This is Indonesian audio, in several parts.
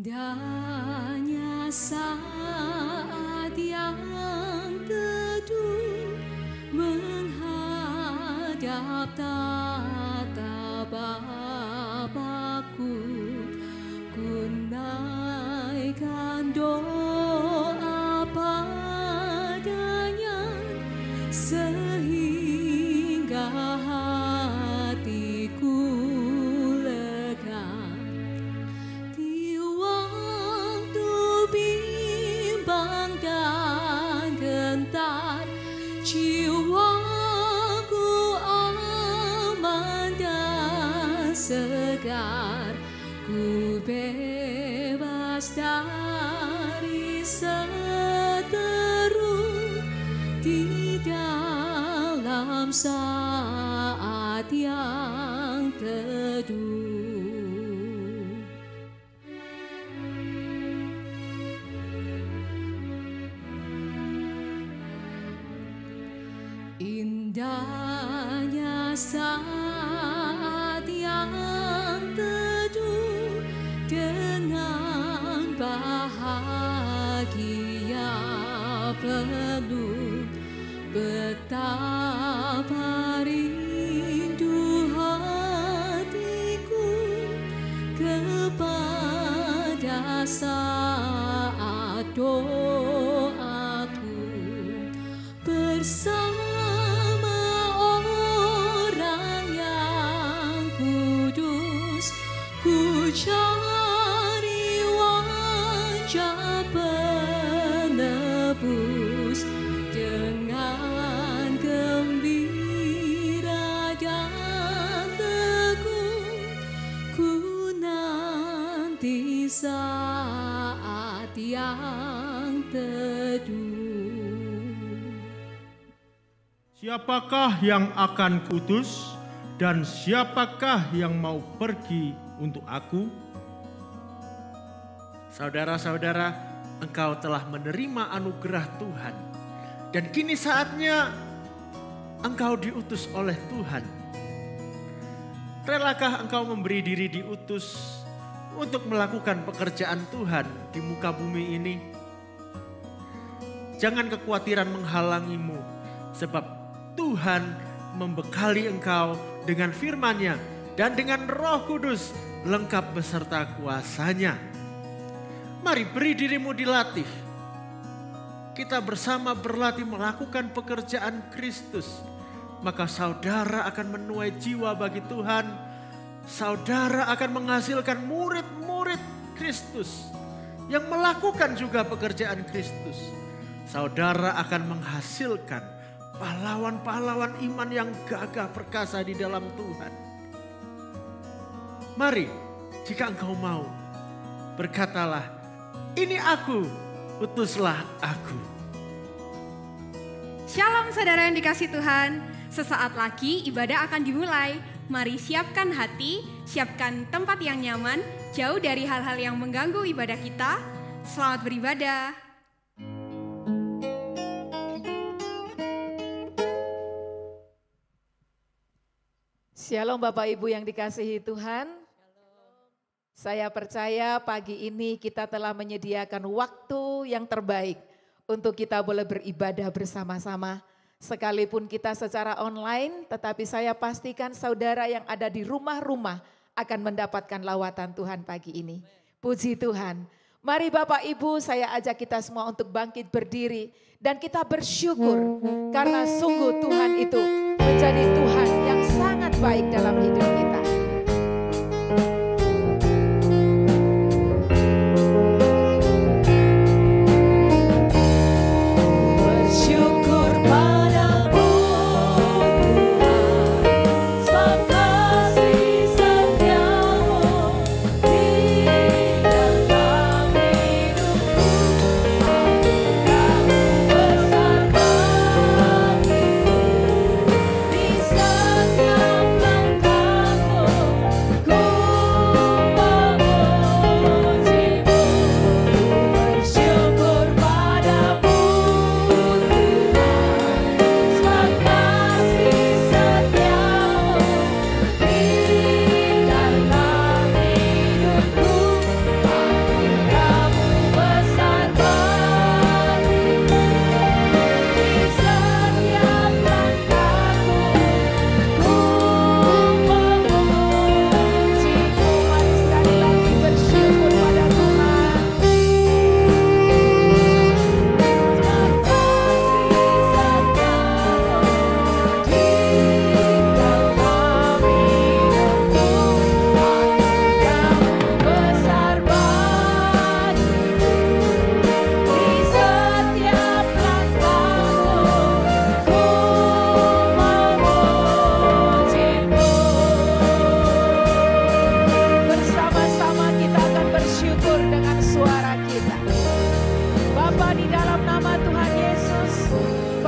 Indahnya saat yang teduh menghadap tatap Bapa-Ku, ku naikkan doa padanya sehingga hatiku lega. Di waktu bimbang dan gentar, jiwaku aman dan segar, ku bebas dari seteru di dalam saat yang teduh. Indahnya saat yang teduh dengan bahagia penuh, betapa rindu hatiku kepada saat doaku bersama ku cari wajah penebus dengan gembira dan teguh, ku nanti saat yang teduh. Siapakah yang akan kuutus dan siapakah yang mau pergi untuk aku? Saudara-saudara, engkau telah menerima anugerah Tuhan. Dan kini saatnya engkau diutus oleh Tuhan. Relakah engkau memberi diri diutus untuk melakukan pekerjaan Tuhan di muka bumi ini? Jangan kekhawatiran menghalangimu, sebab Tuhan membekali engkau dengan firman-Nya dan dengan Roh Kudus lengkap beserta kuasa-Nya. Mari beri dirimu dilatih. Kita bersama berlatih melakukan pekerjaan Kristus. Maka saudara akan menuai jiwa bagi Tuhan. Saudara akan menghasilkan murid-murid Kristus yang melakukan juga pekerjaan Kristus. Saudara akan menghasilkan pahlawan-pahlawan iman yang gagah perkasa di dalam Tuhan. Mari, jika engkau mau, berkatalah, ini aku, utuslah aku. Shalom saudara yang dikasih Tuhan, sesaat lagi ibadah akan dimulai. Mari siapkan hati, siapkan tempat yang nyaman, jauh dari hal-hal yang mengganggu ibadah kita. Selamat beribadah. Shalom Bapak Ibu yang dikasihi Tuhan. Saya percaya pagi ini kita telah menyediakan waktu yang terbaik untuk kita boleh beribadah bersama-sama. Sekalipun kita secara online, tetapi saya pastikan saudara yang ada di rumah-rumah akan mendapatkan lawatan Tuhan pagi ini. Puji Tuhan. Mari Bapak Ibu, saya ajak kita semua untuk bangkit berdiri dan kita bersyukur karena sungguh Tuhan itu menjadi Tuhan yang sangat baik dalam hidup kita. Di setiap langkah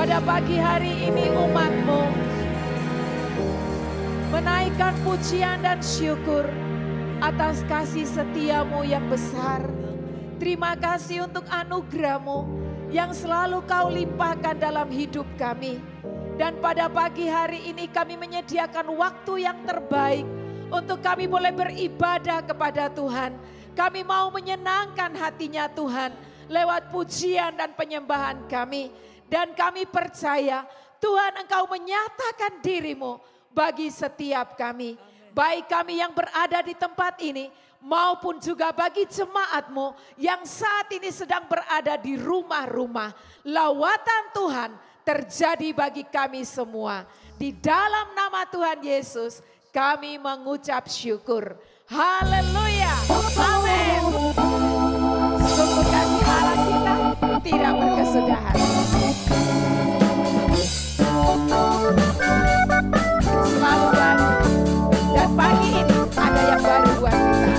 pada pagi hari ini umat-Mu menaikkan pujian dan syukur atas kasih setia-Mu yang besar. Terima kasih untuk anugerah-Mu yang selalu Kau limpahkan dalam hidup kami. Dan pada pagi hari ini kami menyediakan waktu yang terbaik untuk kami boleh beribadah kepada Tuhan. Kami mau menyenangkan hatinya Tuhan lewat pujian dan penyembahan kami. Dan kami percaya Tuhan Engkau menyatakan diri-Mu bagi setiap kami. Baik kami yang berada di tempat ini maupun juga bagi jemaat-Mu yang saat ini sedang berada di rumah-rumah. Lawatan Tuhan terjadi bagi kami semua. Di dalam nama Tuhan Yesus kami mengucap syukur. Haleluya. Amin. Sungguh kasih Allah kita tidak berkesudahan. Selalu baru. Dan pagi ini ada yang baru buat kita.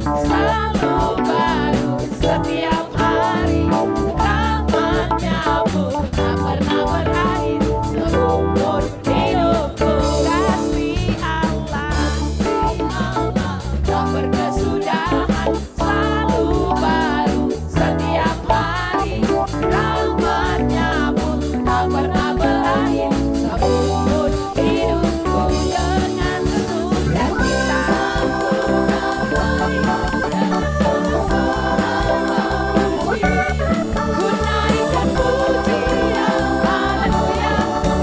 Selalu baru setiap hari. Namanya pun tak pernah berakhir. Seumur hidupku kasih Allah tak berkesudahan. Selalu baru setiap hari. Rahmatnya pun tak pernah berakhir. Seumur hidupku dengan sukacita. Ku naikkan pujian, haleluya.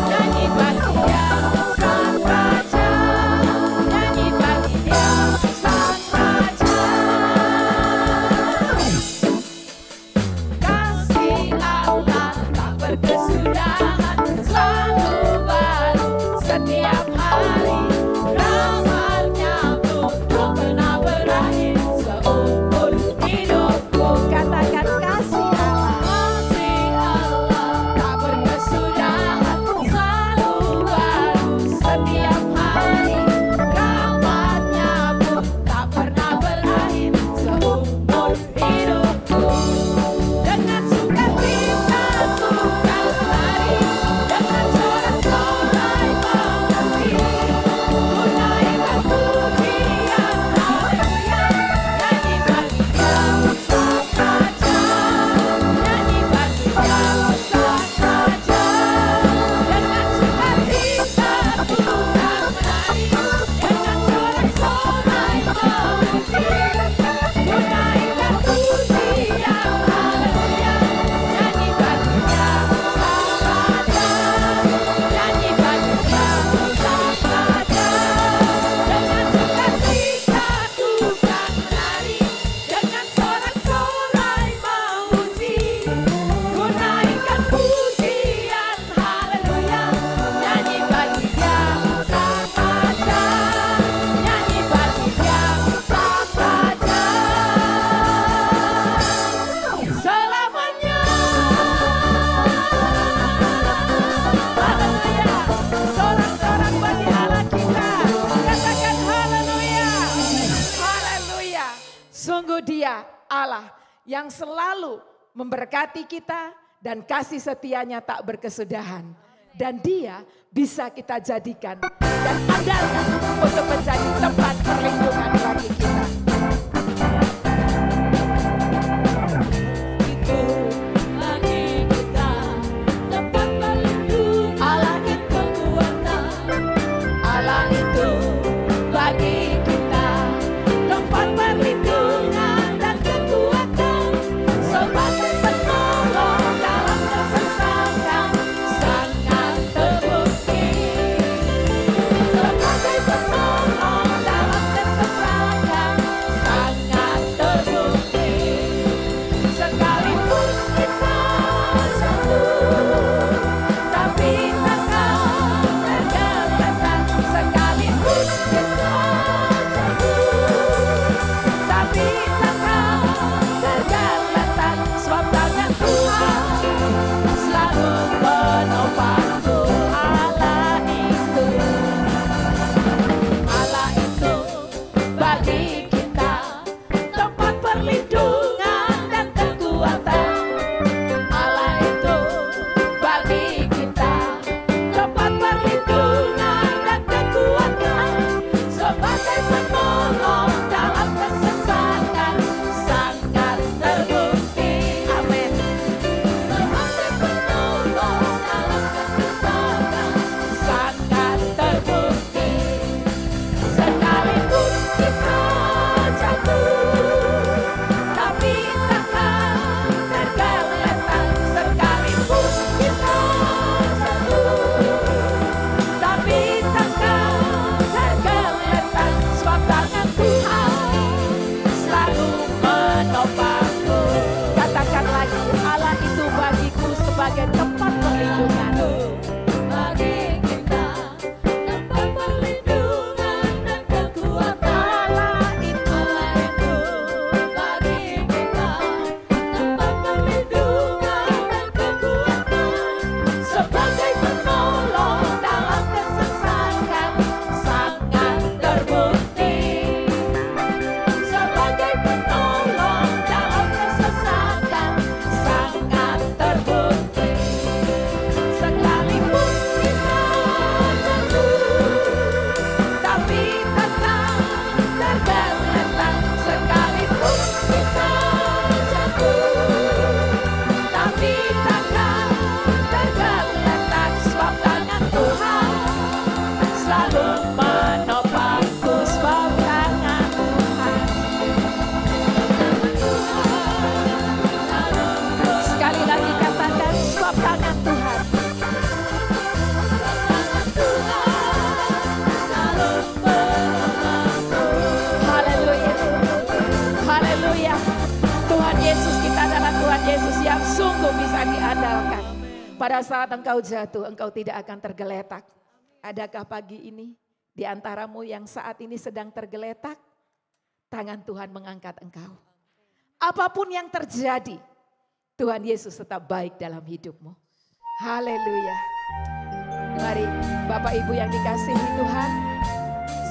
Nyanyi bagi Dia Sang Raja. Nyanyi bagi Dia Sang Raja. Kasih Allah tak berkesudahan, selalu baru setiap hari. Rahmatnya pun tak pernah berakhir. Seumur hidupku katakan kasih Allah. Kasih Allah tak berkesudahan, selalu baru setiap hari. Rahmatnya pun tak pernah berakhir. Seumur hidupku dengan sukacita ku kan lari, dengan sorak-sorai menanti. Ku naikkan pujian, haleluya. Nyanyi bagi Dia Sang Raja. Nyanyi bagi Dia Sang Raja. Dengan sukacita ku kan lari, dengan sorak-sorai memuji. Ku naikkan pujian, haleluya. Nyanyi bagi Dia Sang Raja. Nyanyi bagi Dia Sang Raja. Dengan sukacita ku kan lari, dengan sorak-sorai memuji. Ku naikkan pujian, haleluya. Nyanyi bagi Dia Sang Raja. Nyanyi bagi Dia Sang Raja. Selamanya. Haleluya. Sorak-sorak bagi Allah kita. Katakan haleluya. Haleluya. Sungguh Dia Allah yang selalu memberkati kita dan kasih setianya tak berkesudahan. Dan Dia bisa kita jadikan dan andalkan untuk menjadi tempat perlindungan bagi kita. Itu bagi kita tempat berlindung. Allah itu kekuatan. Allah itu bagi kita tempat perlindungan dan kekuatan. Sebagai penolong dalam kesesakan sangat terbukti. Sebagai penolong Pada saat engkau jatuh, engkau tidak akan tergeletak. Adakah pagi ini di antaramu yang saat ini sedang tergeletak? Tangan Tuhan mengangkat engkau. Apapun yang terjadi, Tuhan Yesus tetap baik dalam hidupmu. Haleluya. Mari Bapak Ibu yang dikasihi Tuhan,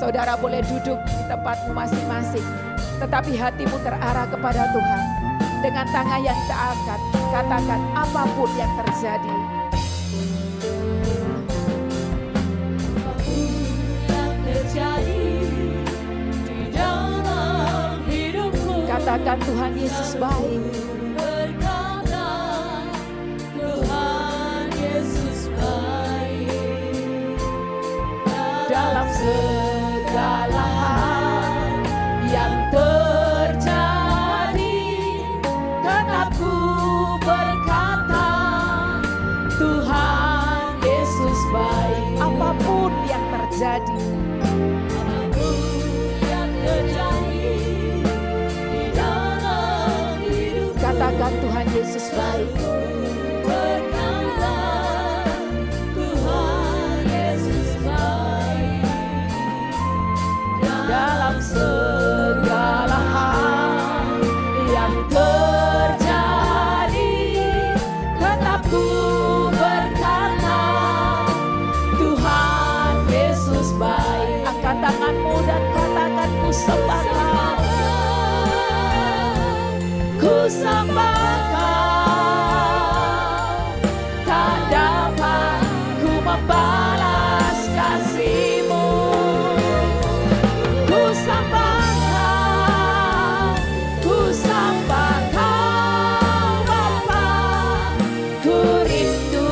saudara boleh duduk di tempatmu masing-masing, tetapi hatimu terarah kepada Tuhan. Dengan tangan yang terangkat, katakan apapun yang terjadi. Apapun yang terjadi di dalam hidupku, Katakan Tuhan Yesus baik. berkata Tuhan Yesus baik Dalam segala hal yang terjadi, tetap ku berkata Tuhan Yesus baik. Apapun yang terjadi, apapun yang terjadi di dalam hidupku, katakan Tuhan Yesus baik. berkata Tuhan Yesus baik Dalam segala hal yang terjadi, tetap ku berkata Tuhan Yesus baik. Angkat tanganmu dan katakan ku sembah Kau. Ku sembah Kau, tak dapat ku membalas kasih-Mu. Ku sembah Kau, ku sembah Kau Bapa. Ku rindu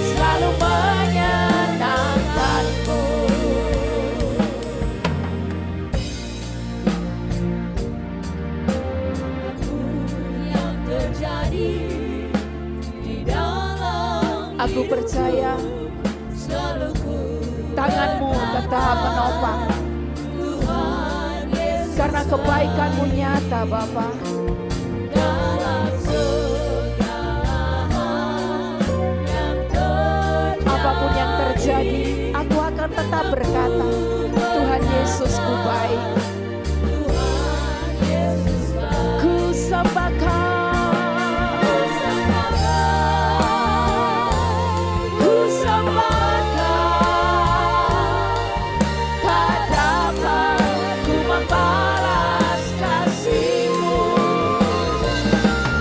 selalu menyenangkan-Mu. yang terjadi di dalam Aku percaya selalu ku tangan-Mu tetap menopang, Tuhan Yesus karena kebaikan-Mu nyata Bapa. dalam segala hal yang terjadi. Apapun yang terjadi, aku akan tetap berkata Tuhan Yesus ku baik. Tuhan Yesus baik. Ku sembah Kau, ku sembah Kau, tak dapat ku membalas kasih-Mu.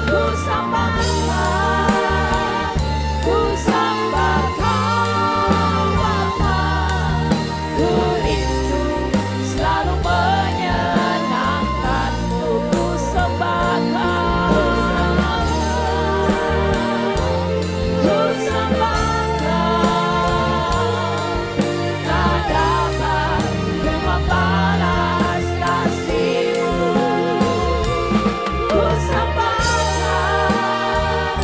Ku sembah Kau, ku sembah Kau Bapa. Ku rindu selalu menyenangkan-Mu. Ku sembah Kau, ku sembah Kau, tak dapat ku membalas kasih-Mu. Ku sembah Kau,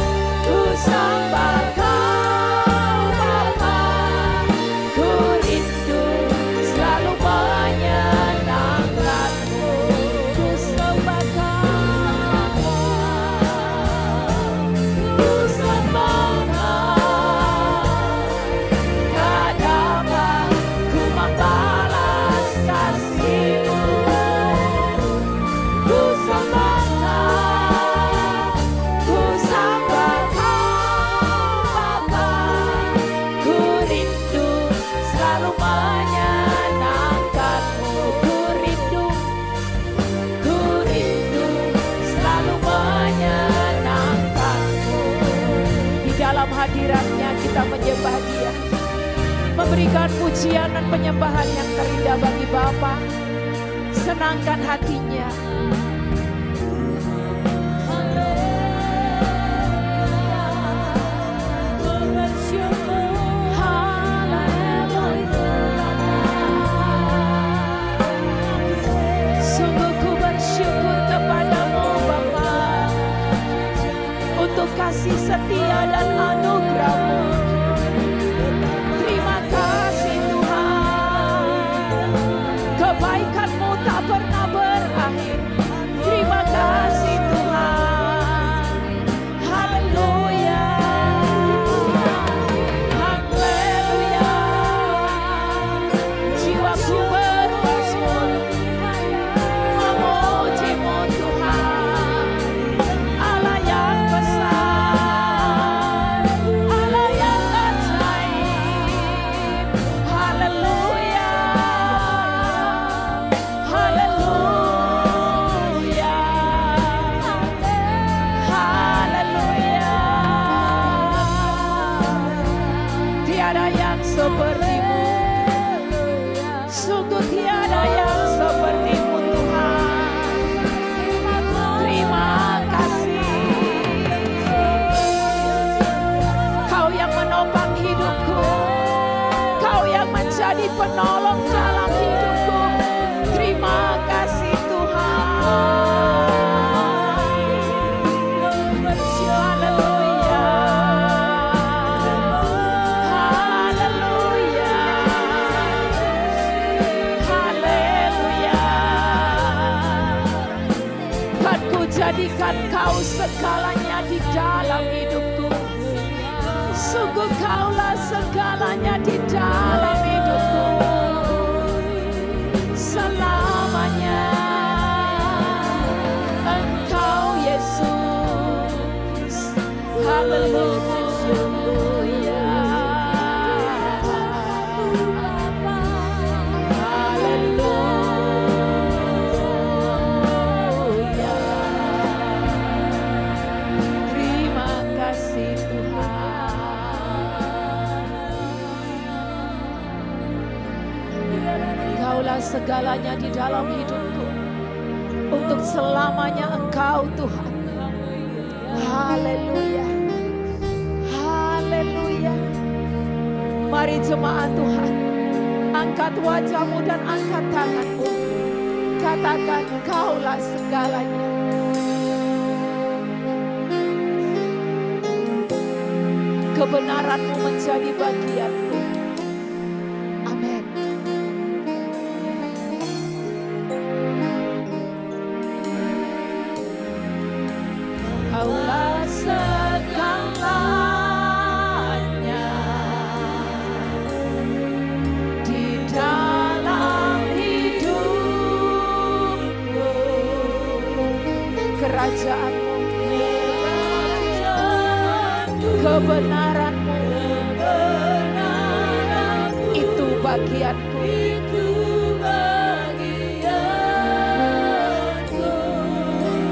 ku sembah Kau Bapa. Ku rindu selalu menyenangkan-Mu. Ku sembah Kau, ku sembah Kau, tak dapat ku membalas kasih-Mu. Ku sembah Kau, ku sembah Kau Bapa. Ku rindu selalu menyenangkan-Mu. Ku rindu selalu menyenangkan-Mu. Di dalam hadirat-Nya kita menyembah Dia, memberikan pujian dan penyembahan yang terindah bagi Bapa. Senangkan hatinya. Sungguh ku bersyukur kepadamu Bapa, untuk kasih setia dan anugerah-Mu. Terima kasih Tuhan, kebaikan-Mu tak pernah berakhir. penolong dalam hidupku. Terima kasih Tuhan. Haleluya. Haleluya. Haleluya. Kan ku jadikan Kau segalanya di dalam hidupku. Sungguh Kaulah segalanya di dalam hidupku. Selamanya Engkau Yesus. Haleluya. Haleluya. Terima kasih Tuhan. Kaulah segalanya di dalam hidupku. Untuk selamanya Engkau Tuhan. Haleluya. Haleluya. Mari jemaat Tuhan, angkat wajahmu dan angkat tanganmu. Katakan, Kaulah segalanya. Kebenaran-Mu menjadi bagianku. Amin. Kaulah segalanya di dalam hidupku. Kerajaan-Mu, kebenaran-Mu, itu bagianku.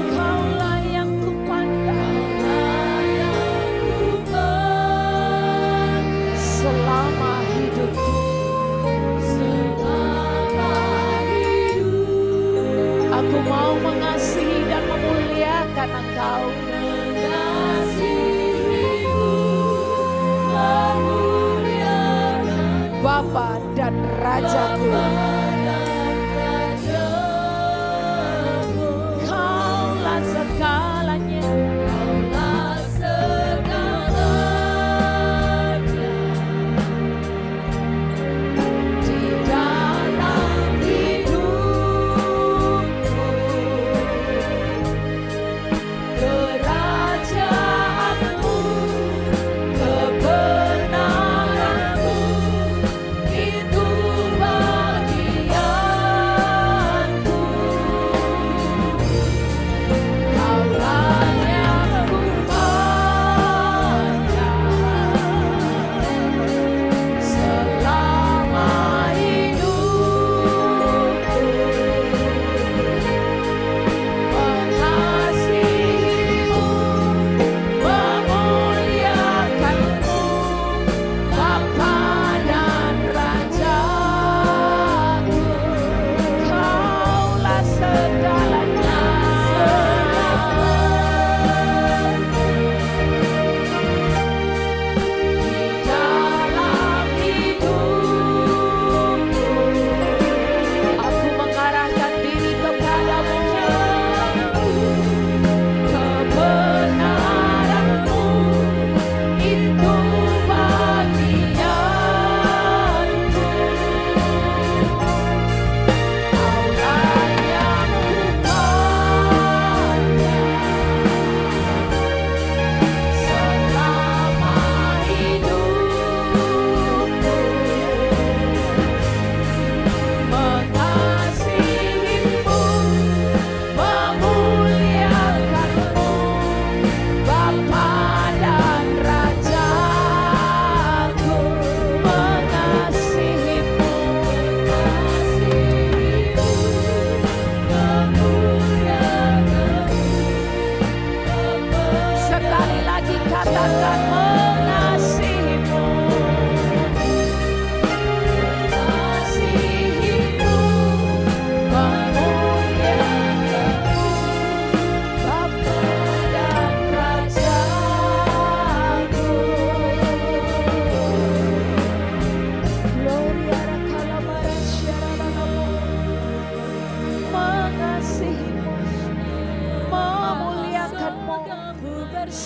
Kaulah yang kupandang selama hidupku. Aku mau mengasihi dan memuliakan Engkau. Bapa dan Rajaku. Kaulah segalanya. Di dalam hidupku. Kerajaan-Mu, kebenaran-Mu, itu bagianku.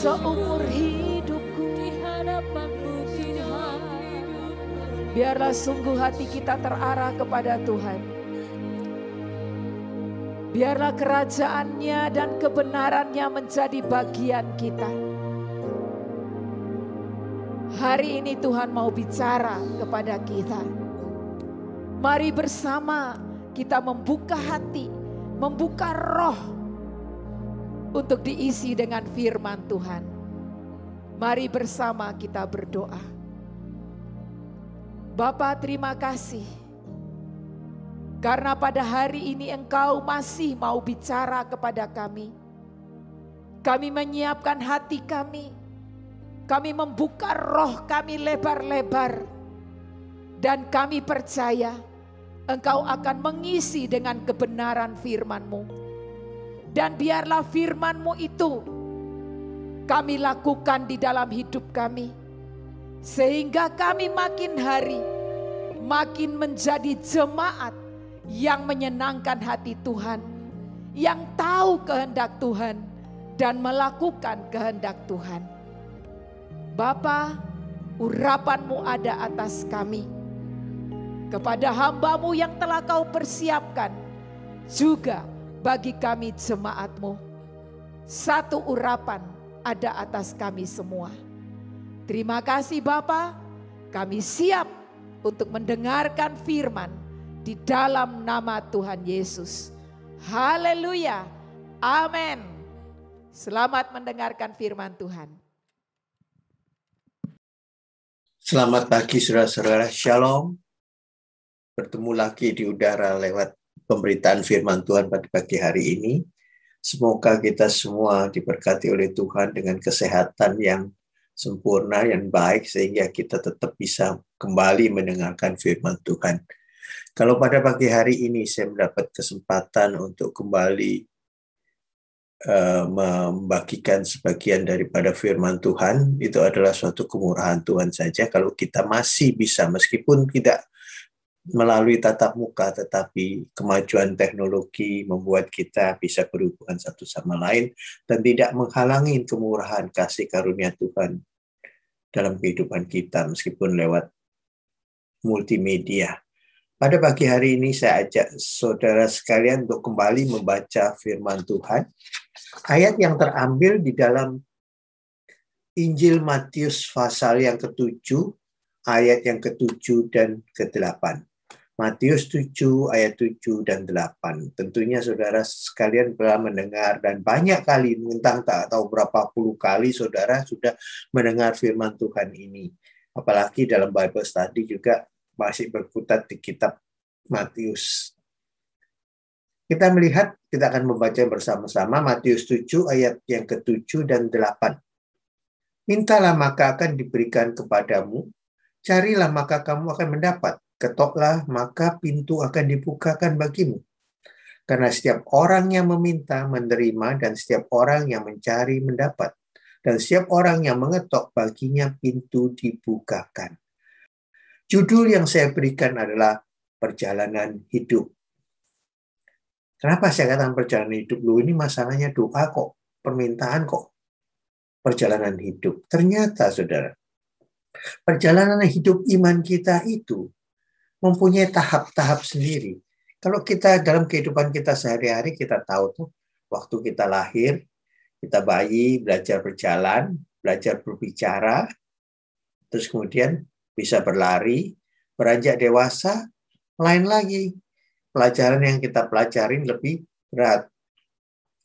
seumur hidupku. di hadapan-Mu Tuhan. Biarlah sungguh hati kita terarah kepada Tuhan. Biarlah kerajaannya dan kebenarannya menjadi bagian kita. Hari ini Tuhan mau bicara kepada kita. Mari bersama kita membuka hati, membuka roh untuk diisi dengan firman Tuhan. Mari bersama kita berdoa. Bapa, terima kasih karena pada hari ini Engkau masih mau bicara kepada kami. Kami menyiapkan hati kami. Kami membuka roh kami lebar-lebar. Dan kami percaya Engkau akan mengisi dengan kebenaran firman-Mu. Dan biarlah firman-Mu itu kami lakukan di dalam hidup kami. Sehingga kami makin hari makin menjadi jemaat yang menyenangkan hati Tuhan. Yang tahu kehendak Tuhan dan melakukan kehendak Tuhan. Bapa, urapan-Mu ada atas kami. Kepada hamba-Mu yang telah Kau persiapkan. Juga bagi kami jemaat-Mu. Satu urapan ada atas kami semua. Terima kasih Bapa, kami siap untuk mendengarkan firman di dalam nama Tuhan Yesus. Haleluya, amin. Selamat mendengarkan firman Tuhan. Selamat pagi saudara-saudara, Shalom. Bertemu lagi di udara lewat pemberitaan firman Tuhan pada pagi hari ini. Semoga kita semua diberkati oleh Tuhan dengan kesehatan yang sempurna, yang baik, sehingga kita tetap bisa kembali mendengarkan firman Tuhan. Kalau pada pagi hari ini saya mendapat kesempatan untuk kembali membagikan sebagian daripada firman Tuhan, itu adalah suatu kemurahan Tuhan saja. Kalau kita masih bisa, meskipun tidak melalui tatap muka, tetapi kemajuan teknologi membuat kita bisa berhubungan satu sama lain dan tidak menghalangi kemurahan kasih karunia Tuhan dalam kehidupan kita, meskipun lewat multimedia. Pada pagi hari ini saya ajak saudara sekalian untuk kembali membaca firman Tuhan. Ayat yang terambil di dalam Injil Matius pasal yang ke-7, ayat yang ke-7 dan ke-8. Matius 7 ayat 7 dan 8. Tentunya saudara sekalian pernah mendengar dan banyak kali, entah tak tahu berapa puluh kali saudara sudah mendengar firman Tuhan ini. Apalagi dalam Bible Study juga masih berkutat di kitab Matius. Kita melihat, kita akan membaca bersama-sama Matius 7 ayat yang ke-7 dan 8. Mintalah maka akan diberikan kepadamu, carilah maka kamu akan mendapat, ketoklah maka pintu akan dibukakan bagimu. Karena setiap orang yang meminta menerima, dan setiap orang yang mencari mendapat, dan setiap orang yang mengetok baginya pintu dibukakan. Judul yang saya berikan adalah perjalanan hidup. Kenapa saya katakan perjalanan hidup? Ini masalahnya doa kok, permintaan kok. Perjalanan hidup. Ternyata saudara, perjalanan hidup iman kita itu mempunyai tahap-tahap sendiri. Kalau kita dalam kehidupan kita sehari-hari, kita tahu tuh, waktu kita lahir, kita bayi, belajar berjalan, belajar berbicara, terus kemudian bisa berlari, beranjak dewasa, lain lagi. Pelajaran yang kita pelajarin lebih berat.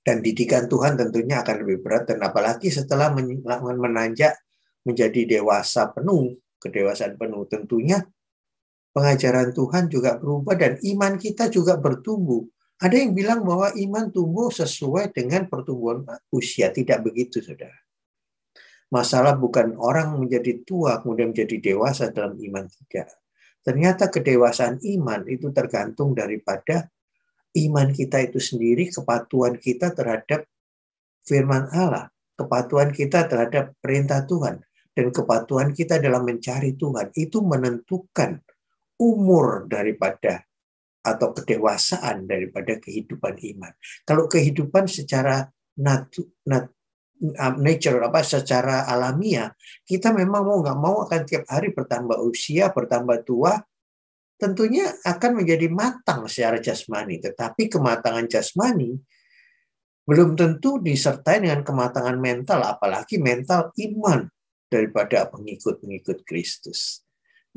Dan didikan Tuhan tentunya akan lebih berat. Dan apalagi setelah menanjak menjadi dewasa penuh, kedewasaan penuh, tentunya pengajaran Tuhan juga berubah dan iman kita juga bertumbuh. Ada yang bilang bahwa iman tumbuh sesuai dengan pertumbuhan usia. Tidak begitu, saudara. Masalah bukan orang menjadi tua kemudian menjadi dewasa dalam iman, tidak. Ternyata kedewasaan iman itu tergantung daripada iman kita itu sendiri, kepatuhan kita terhadap firman Allah, kepatuhan kita terhadap perintah Tuhan, dan kepatuhan kita dalam mencari Tuhan. Itu menentukan umur daripada atau kedewasaan daripada kehidupan iman. Kalau kehidupan secara nature secara alamiah, kita memang mau nggak mau akan tiap hari bertambah usia, bertambah tua, tentunya akan menjadi matang secara jasmani. Tetapi kematangan jasmani belum tentu disertai dengan kematangan mental, apalagi mental iman daripada pengikut-pengikut Kristus.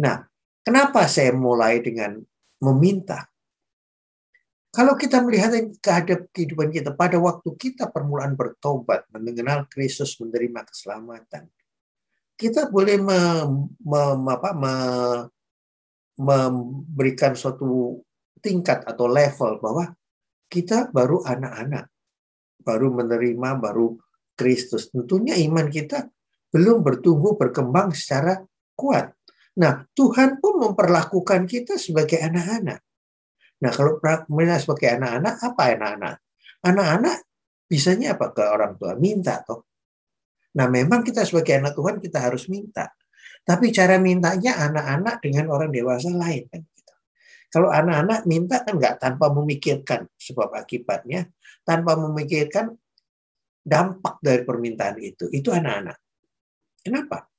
Nah, kenapa saya mulai dengan meminta? Kalau kita melihat kehadap kehidupan kita pada waktu kita permulaan bertobat, mengenal Kristus, menerima keselamatan, kita boleh memberikan suatu tingkat atau level bahwa kita baru anak-anak, baru menerima, baru Kristus. Tentunya iman kita belum bertumbuh, berkembang secara kuat. Nah, Tuhan pun memperlakukan kita sebagai anak-anak. Nah, kalau melihat sebagai anak-anak, apa anak-anak? Anak-anak bisanya apa ke orang tua? Minta toh. Nah, memang kita sebagai anak Tuhan kita harus minta. Tapi cara mintanya anak-anak dengan orang dewasa lain kan gitu. Kalau anak-anak minta kan nggak tanpa memikirkan sebab akibatnya, tanpa memikirkan dampak dari permintaan itu. Itu anak-anak. Kenapa?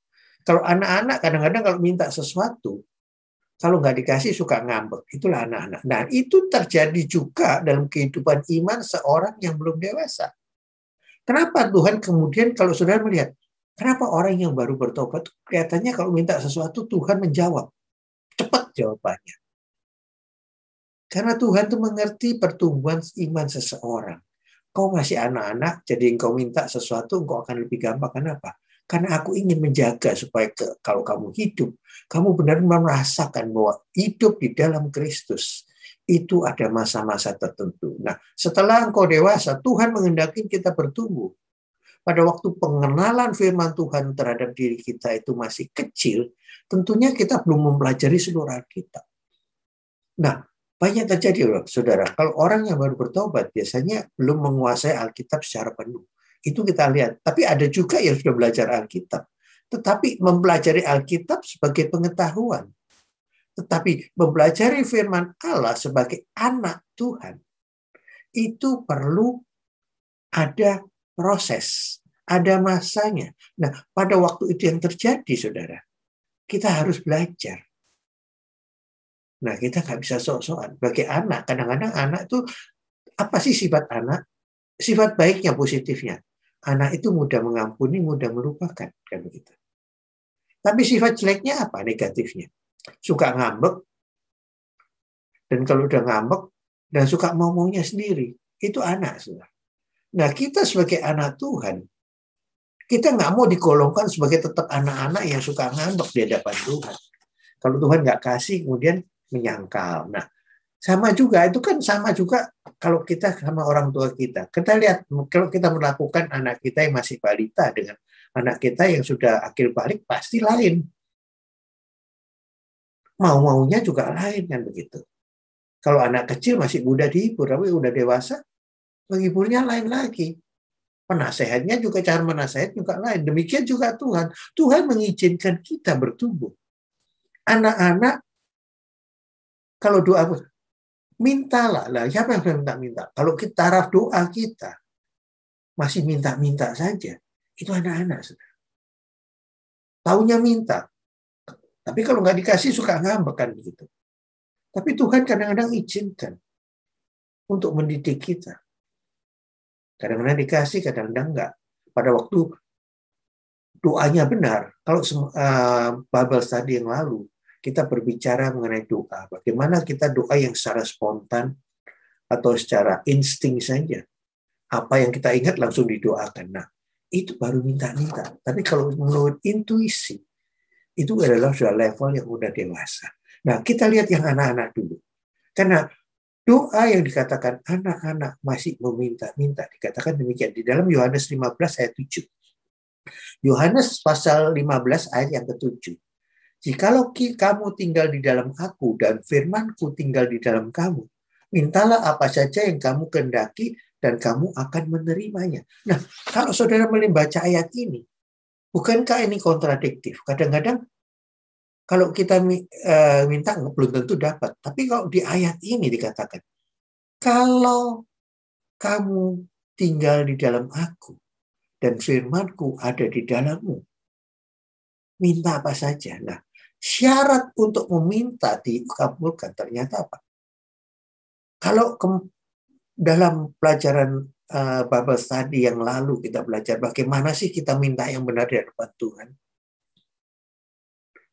Kalau anak-anak kadang-kadang kalau minta sesuatu, kalau nggak dikasih suka ngambek. Itulah anak-anak. Nah, itu terjadi juga dalam kehidupan iman seorang yang belum dewasa. Kenapa Tuhan kemudian kalau saudara melihat, kenapa orang yang baru bertobat kelihatannya kalau minta sesuatu Tuhan menjawab. Cepat jawabannya. Karena Tuhan itu mengerti pertumbuhan iman seseorang. Kau masih anak-anak, jadi engkau minta sesuatu, engkau akan lebih gampang. Kenapa? Karena aku ingin menjaga supaya kalau kamu hidup, kamu benar-benar merasakan bahwa hidup di dalam Kristus itu ada masa-masa tertentu. Nah, setelah engkau dewasa, Tuhan menghendaki kita bertumbuh. Pada waktu pengenalan firman Tuhan terhadap diri kita itu masih kecil, tentunya kita belum mempelajari seluruh Alkitab. Nah, banyak terjadi, saudara. Kalau orang yang baru bertobat, biasanya belum menguasai Alkitab secara penuh. Itu kita lihat. Tapi ada juga yang sudah belajar Alkitab. Tetapi mempelajari Alkitab sebagai pengetahuan. Tetapi mempelajari firman Allah sebagai anak Tuhan, itu perlu ada proses, ada masanya. Nah, pada waktu itu yang terjadi, saudara, kita harus belajar. Nah, kita nggak bisa sok-sokan. Bagi anak, kadang-kadang anak itu, apa sih sifat anak? Sifat baiknya, positifnya. Anak itu mudah mengampuni, mudah melupakan. Kan begitu. Tapi sifat jeleknya apa? Negatifnya. Suka ngambek. Dan kalau udah ngambek, dan suka mau-maunya sendiri. Itu anak. Saudara. Nah, kita sebagai anak Tuhan, kita nggak mau digolongkan sebagai tetap anak-anak yang suka ngambek di hadapan Tuhan. Kalau Tuhan nggak kasih, kemudian menyangkal. Nah, sama juga, itu kan sama juga kalau kita sama orang tua kita. Kita lihat, kalau kita melakukan anak kita yang masih balita dengan anak kita yang sudah akil balik, pasti lain. Mau-maunya juga lain, kan begitu. Kalau anak kecil masih mudah dihibur, tapi udah dewasa, menghiburnya lain lagi. Penasehatnya juga, cara menasehat juga lain. Demikian juga Tuhan. Tuhan mengizinkan kita bertumbuh. Anak-anak, kalau doa, mintalah. Lah, siapa yang minta-minta? Kalau kita taraf doa kita masih minta-minta saja, itu anak-anak. Taunya minta. Tapi kalau nggak dikasih suka ngambek kan begitu. Tapi Tuhan kadang-kadang izinkan untuk mendidik kita. Kadang-kadang dikasih, kadang-kadang enggak. Pada waktu doanya benar, kalau Bible study yang lalu, kita berbicara mengenai doa. Bagaimana kita doa yang secara spontan atau secara insting saja. Apa yang kita ingat langsung didoakan. Nah, itu baru minta-minta. Tapi kalau menurut intuisi, itu adalah sudah level yang udah dewasa. Nah, kita lihat yang anak-anak dulu. Karena doa yang dikatakan anak-anak masih meminta-minta. Dikatakan demikian di dalam Yohanes 15 ayat 7. Yohanes pasal 15 ayat yang ke-7. Jikalau kamu tinggal di dalam aku dan firmanku tinggal di dalam kamu, mintalah apa saja yang kamu kehendaki dan kamu akan menerimanya. Nah, kalau saudara membaca ayat ini, bukankah ini kontradiktif? Kadang-kadang kalau kita minta belum tentu dapat. Tapi kalau di ayat ini dikatakan, kalau kamu tinggal di dalam aku dan firman-Ku ada di dalammu. Minta apa saja. Nah, syarat untuk meminta dikabulkan ternyata apa? Kalau dalam pelajaran Bible study yang lalu kita belajar bagaimana sih kita minta yang benar di hadapan Tuhan.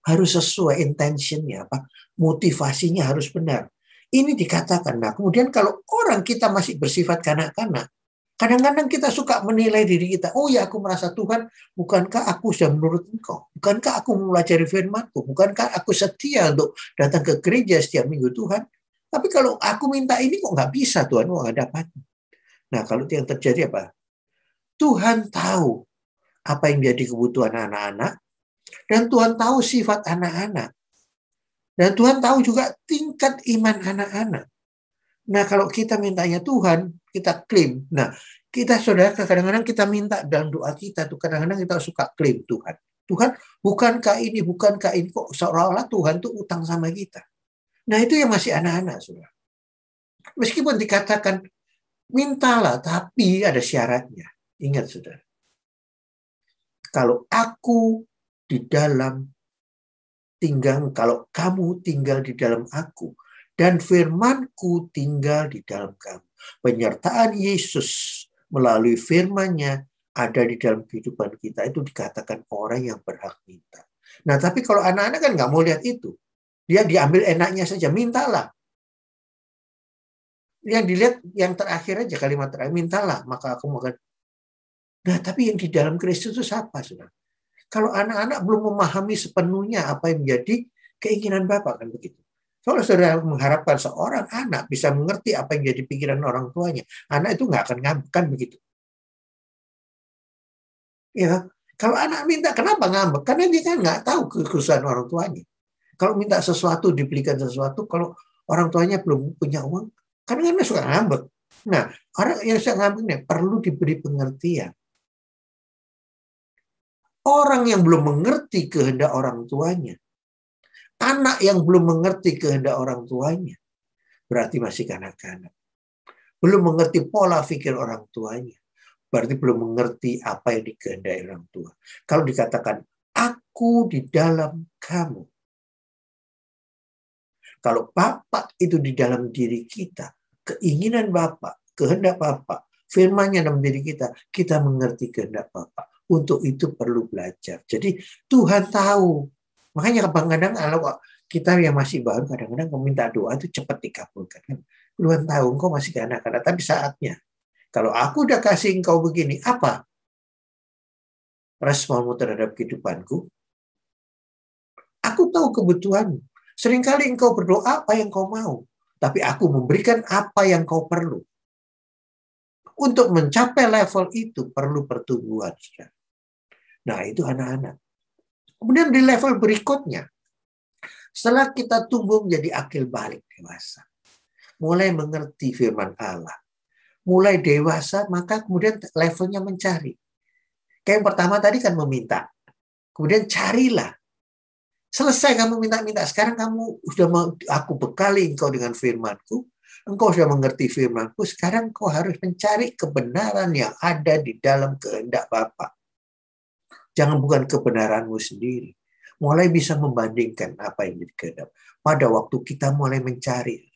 Harus sesuai intentionnya, apa? Motivasinya harus benar. Ini dikatakan. Nah, kemudian kalau orang kita masih bersifat kanak-kanak, kadang-kadang kita suka menilai diri kita. Oh ya, aku merasa Tuhan, bukankah aku sudah menurut Engkau? Bukankah aku mempelajari firman-Ku? Bukankah aku setia untuk datang ke gereja setiap minggu Tuhan? Tapi kalau aku minta ini kok nggak bisa Tuhan, kok nggak dapat. Nah, kalau yang terjadi apa? Tuhan tahu apa yang menjadi kebutuhan anak-anak, dan Tuhan tahu sifat anak-anak. Dan Tuhan tahu juga tingkat iman anak-anak. Nah, kalau kita mintanya Tuhan, kita klaim. Nah, kita saudara kadang-kadang kita minta dalam doa kita tuh kadang-kadang kita suka klaim Tuhan. Tuhan, bukankah ini kok seolah-olah Tuhan tuh utang sama kita. Nah, itu yang masih anak-anak, saudara. Meskipun dikatakan mintalah, tapi ada syaratnya. Ingat, saudara. Kalau aku di dalam kalau kamu tinggal di dalam aku, dan firman-Ku tinggal di dalam kamu. Penyertaan Yesus melalui firman-Nya ada di dalam kehidupan kita. Itu dikatakan orang yang berhak minta. Nah, tapi kalau anak-anak kan nggak mau lihat itu. Dia diambil enaknya saja, mintalah. Yang dilihat yang terakhir aja, kalimat terakhir, mintalah, maka aku akan. Nah, tapi yang di dalam Kristus itu siapa, saudara? Kalau anak-anak belum memahami sepenuhnya apa yang menjadi keinginan Bapak, kan begitu. Kalau saudara mengharapkan seorang anak bisa mengerti apa yang jadi pikiran orang tuanya, anak itu nggak akan ngambek, kan begitu. Ya, kalau anak minta, kenapa ngambek? Karena dia kan nggak tahu kekhususan orang tuanya. Kalau minta sesuatu, dibelikan sesuatu, kalau orang tuanya belum punya uang, kadang-kadang suka ngambek. Nah, orang yang suka ngambek perlu diberi pengertian. Orang yang belum mengerti kehendak orang tuanya, anak yang belum mengerti kehendak orang tuanya, berarti masih kanak-kanak. Belum mengerti pola pikir orang tuanya, berarti belum mengerti apa yang dikehendaki orang tua. Kalau dikatakan, aku di dalam kamu. Kalau Bapak itu di dalam diri kita, keinginan Bapak, kehendak Bapak, firman-Nya dalam diri kita, kita mengerti kehendak Bapak. Untuk itu perlu belajar. Jadi Tuhan tahu. Makanya kadang-kadang kalau kita yang masih baru, kadang-kadang meminta doa itu cepat dikabulkan. Tuhan tahu engkau masih kanak-kanak, tapi saatnya. Kalau aku udah kasih engkau begini, apa responmu terhadap kehidupanku? Aku tahu kebutuhanmu. Seringkali engkau berdoa apa yang kau mau, tapi aku memberikan apa yang kau perlu. Untuk mencapai level itu perlu pertumbuhan. Nah, itu anak-anak. Kemudian di level berikutnya, setelah kita tumbuh menjadi akil balik dewasa, mulai mengerti firman Allah, mulai dewasa, maka kemudian levelnya mencari. Kayak yang pertama tadi kan meminta. Kemudian carilah. Selesai kamu minta-minta, sekarang kamu sudah aku bekali engkau dengan firman-Ku, engkau sudah mengerti firman-Ku, sekarang engkau harus mencari kebenaran yang ada di dalam kehendak Bapa. Jangan bukan kebenaranmu sendiri. Mulai bisa membandingkan apa yang jadi kehendak. Pada waktu kita mulai mencari.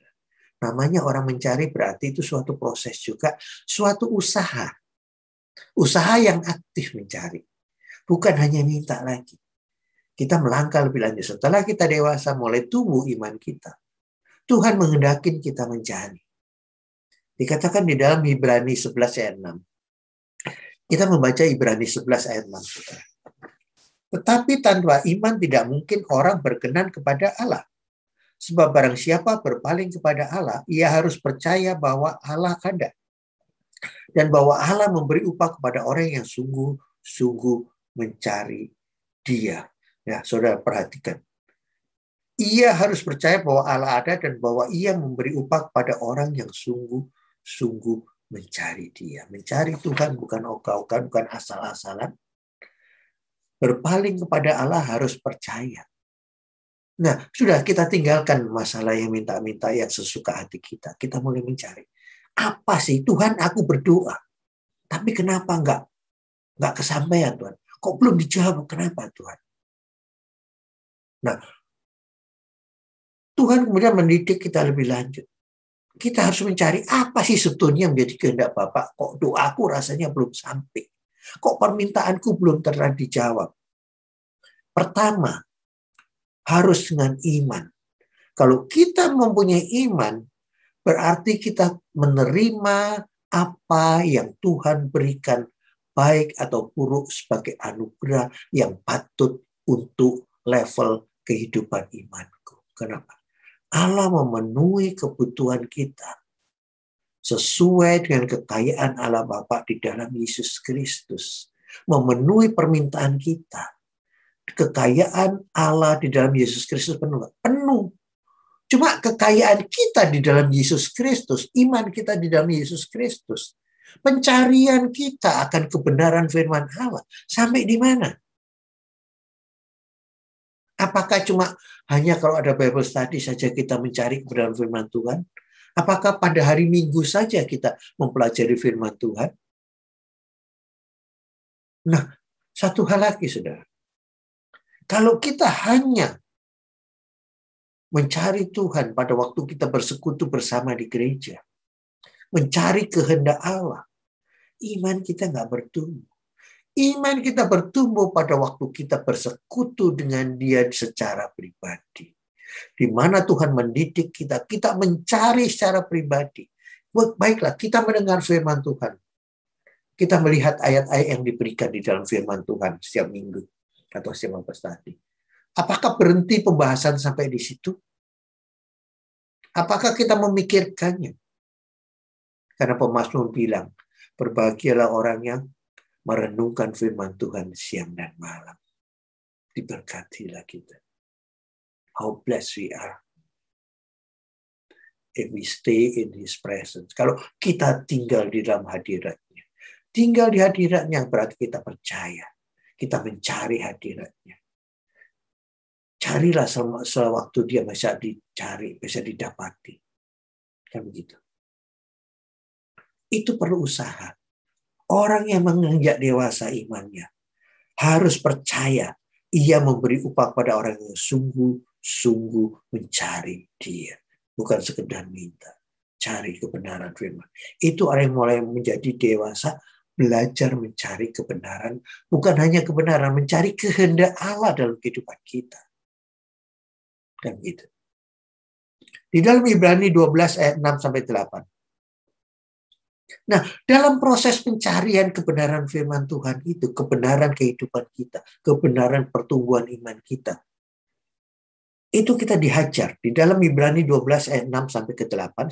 Namanya orang mencari berarti itu suatu proses juga, suatu usaha. Usaha yang aktif mencari. Bukan hanya minta lagi. Kita melangkah lebih lanjut. Setelah kita dewasa, mulai tumbuh iman kita. Tuhan menghendaki kita mencari. Dikatakan di dalam Ibrani 11 ayat 6. Kita membaca Ibrani 11 ayat 6. Tetapi tanpa iman tidak mungkin orang berkenan kepada Allah. Sebab barang siapa berpaling kepada Allah, ia harus percaya bahwa Allah ada. Dan bahwa Allah memberi upah kepada orang yang sungguh-sungguh mencari Dia. Ya, saudara perhatikan. Ia harus percaya bahwa Allah ada dan bahwa Ia memberi upah kepada orang yang sungguh-sungguh mencari Dia. Mencari Tuhan bukan ogah-ogahan, bukan asal-asalan. Berpaling kepada Allah harus percaya. Nah, sudah kita tinggalkan masalah yang minta-minta yang sesuka hati kita. Kita mulai mencari. Apa sih Tuhan, aku berdoa. Tapi kenapa enggak Nggak kesampaian Tuhan. Kok belum dijawab? Kenapa Tuhan? Nah, Tuhan kemudian mendidik kita lebih lanjut. Kita harus mencari apa sih sebetulnya yang menjadi kehendak Bapak. Kok doaku rasanya belum sampai. Kok permintaanku belum pernah dijawab. Pertama, harus dengan iman. Kalau kita mempunyai iman, berarti kita menerima apa yang Tuhan berikan, baik atau buruk, sebagai anugerah yang patut untuk level kehidupan imanku. Kenapa? Allah memenuhi kebutuhan kita sesuai dengan kekayaan Allah Bapa di dalam Yesus Kristus. Memenuhi permintaan kita. Kekayaan Allah di dalam Yesus Kristus penuh. Cuma kekayaan kita di dalam Yesus Kristus, iman kita di dalam Yesus Kristus, pencarian kita akan kebenaran firman Allah sampai di mana? Apakah cuma hanya kalau ada Bible study saja kita mencari kebenaran firman Tuhan? Apakah pada hari Minggu saja kita mempelajari firman Tuhan? Nah, satu hal lagi, saudara. Kalau kita hanya mencari Tuhan pada waktu kita bersekutu bersama di gereja, mencari kehendak Allah, iman kita nggak bertumbuh. Iman kita bertumbuh pada waktu kita bersekutu dengan Dia secara pribadi. Di mana Tuhan mendidik kita, kita mencari secara pribadi. Baiklah, kita mendengar firman Tuhan. Kita melihat ayat-ayat yang diberikan di dalam firman Tuhan setiap minggu atau setiap pestadi. Apakah berhenti pembahasan sampai di situ? Apakah kita memikirkannya? Karena pemazmur bilang, berbahagialah orang yang merenungkan firman Tuhan siang dan malam. Diberkatilah kita. How blessed we are if we stay in His presence. Kalau kita tinggal di dalam hadiratnya. Tinggal di hadiratnya berarti kita percaya. Kita mencari hadiratnya. Carilah sewaktu Dia bisa dicari, bisa didapati. Kan begitu. Itu perlu usaha. Orang yang menginjak dewasa imannya harus percaya ia memberi upah pada orang yang sungguh-sungguh mencari Dia. Bukan sekedar minta. Cari kebenaran firman. Itu orang yang mulai menjadi dewasa, belajar mencari kebenaran. Bukan hanya kebenaran, mencari kehendak Allah dalam kehidupan kita. Dan gitu. Di dalam Ibrani 12 ayat 6-8. Nah, dalam proses pencarian kebenaran firman Tuhan itu, kebenaran kehidupan kita, kebenaran pertumbuhan iman kita, itu kita dihajar. Di dalam Ibrani 12 ayat 6-8,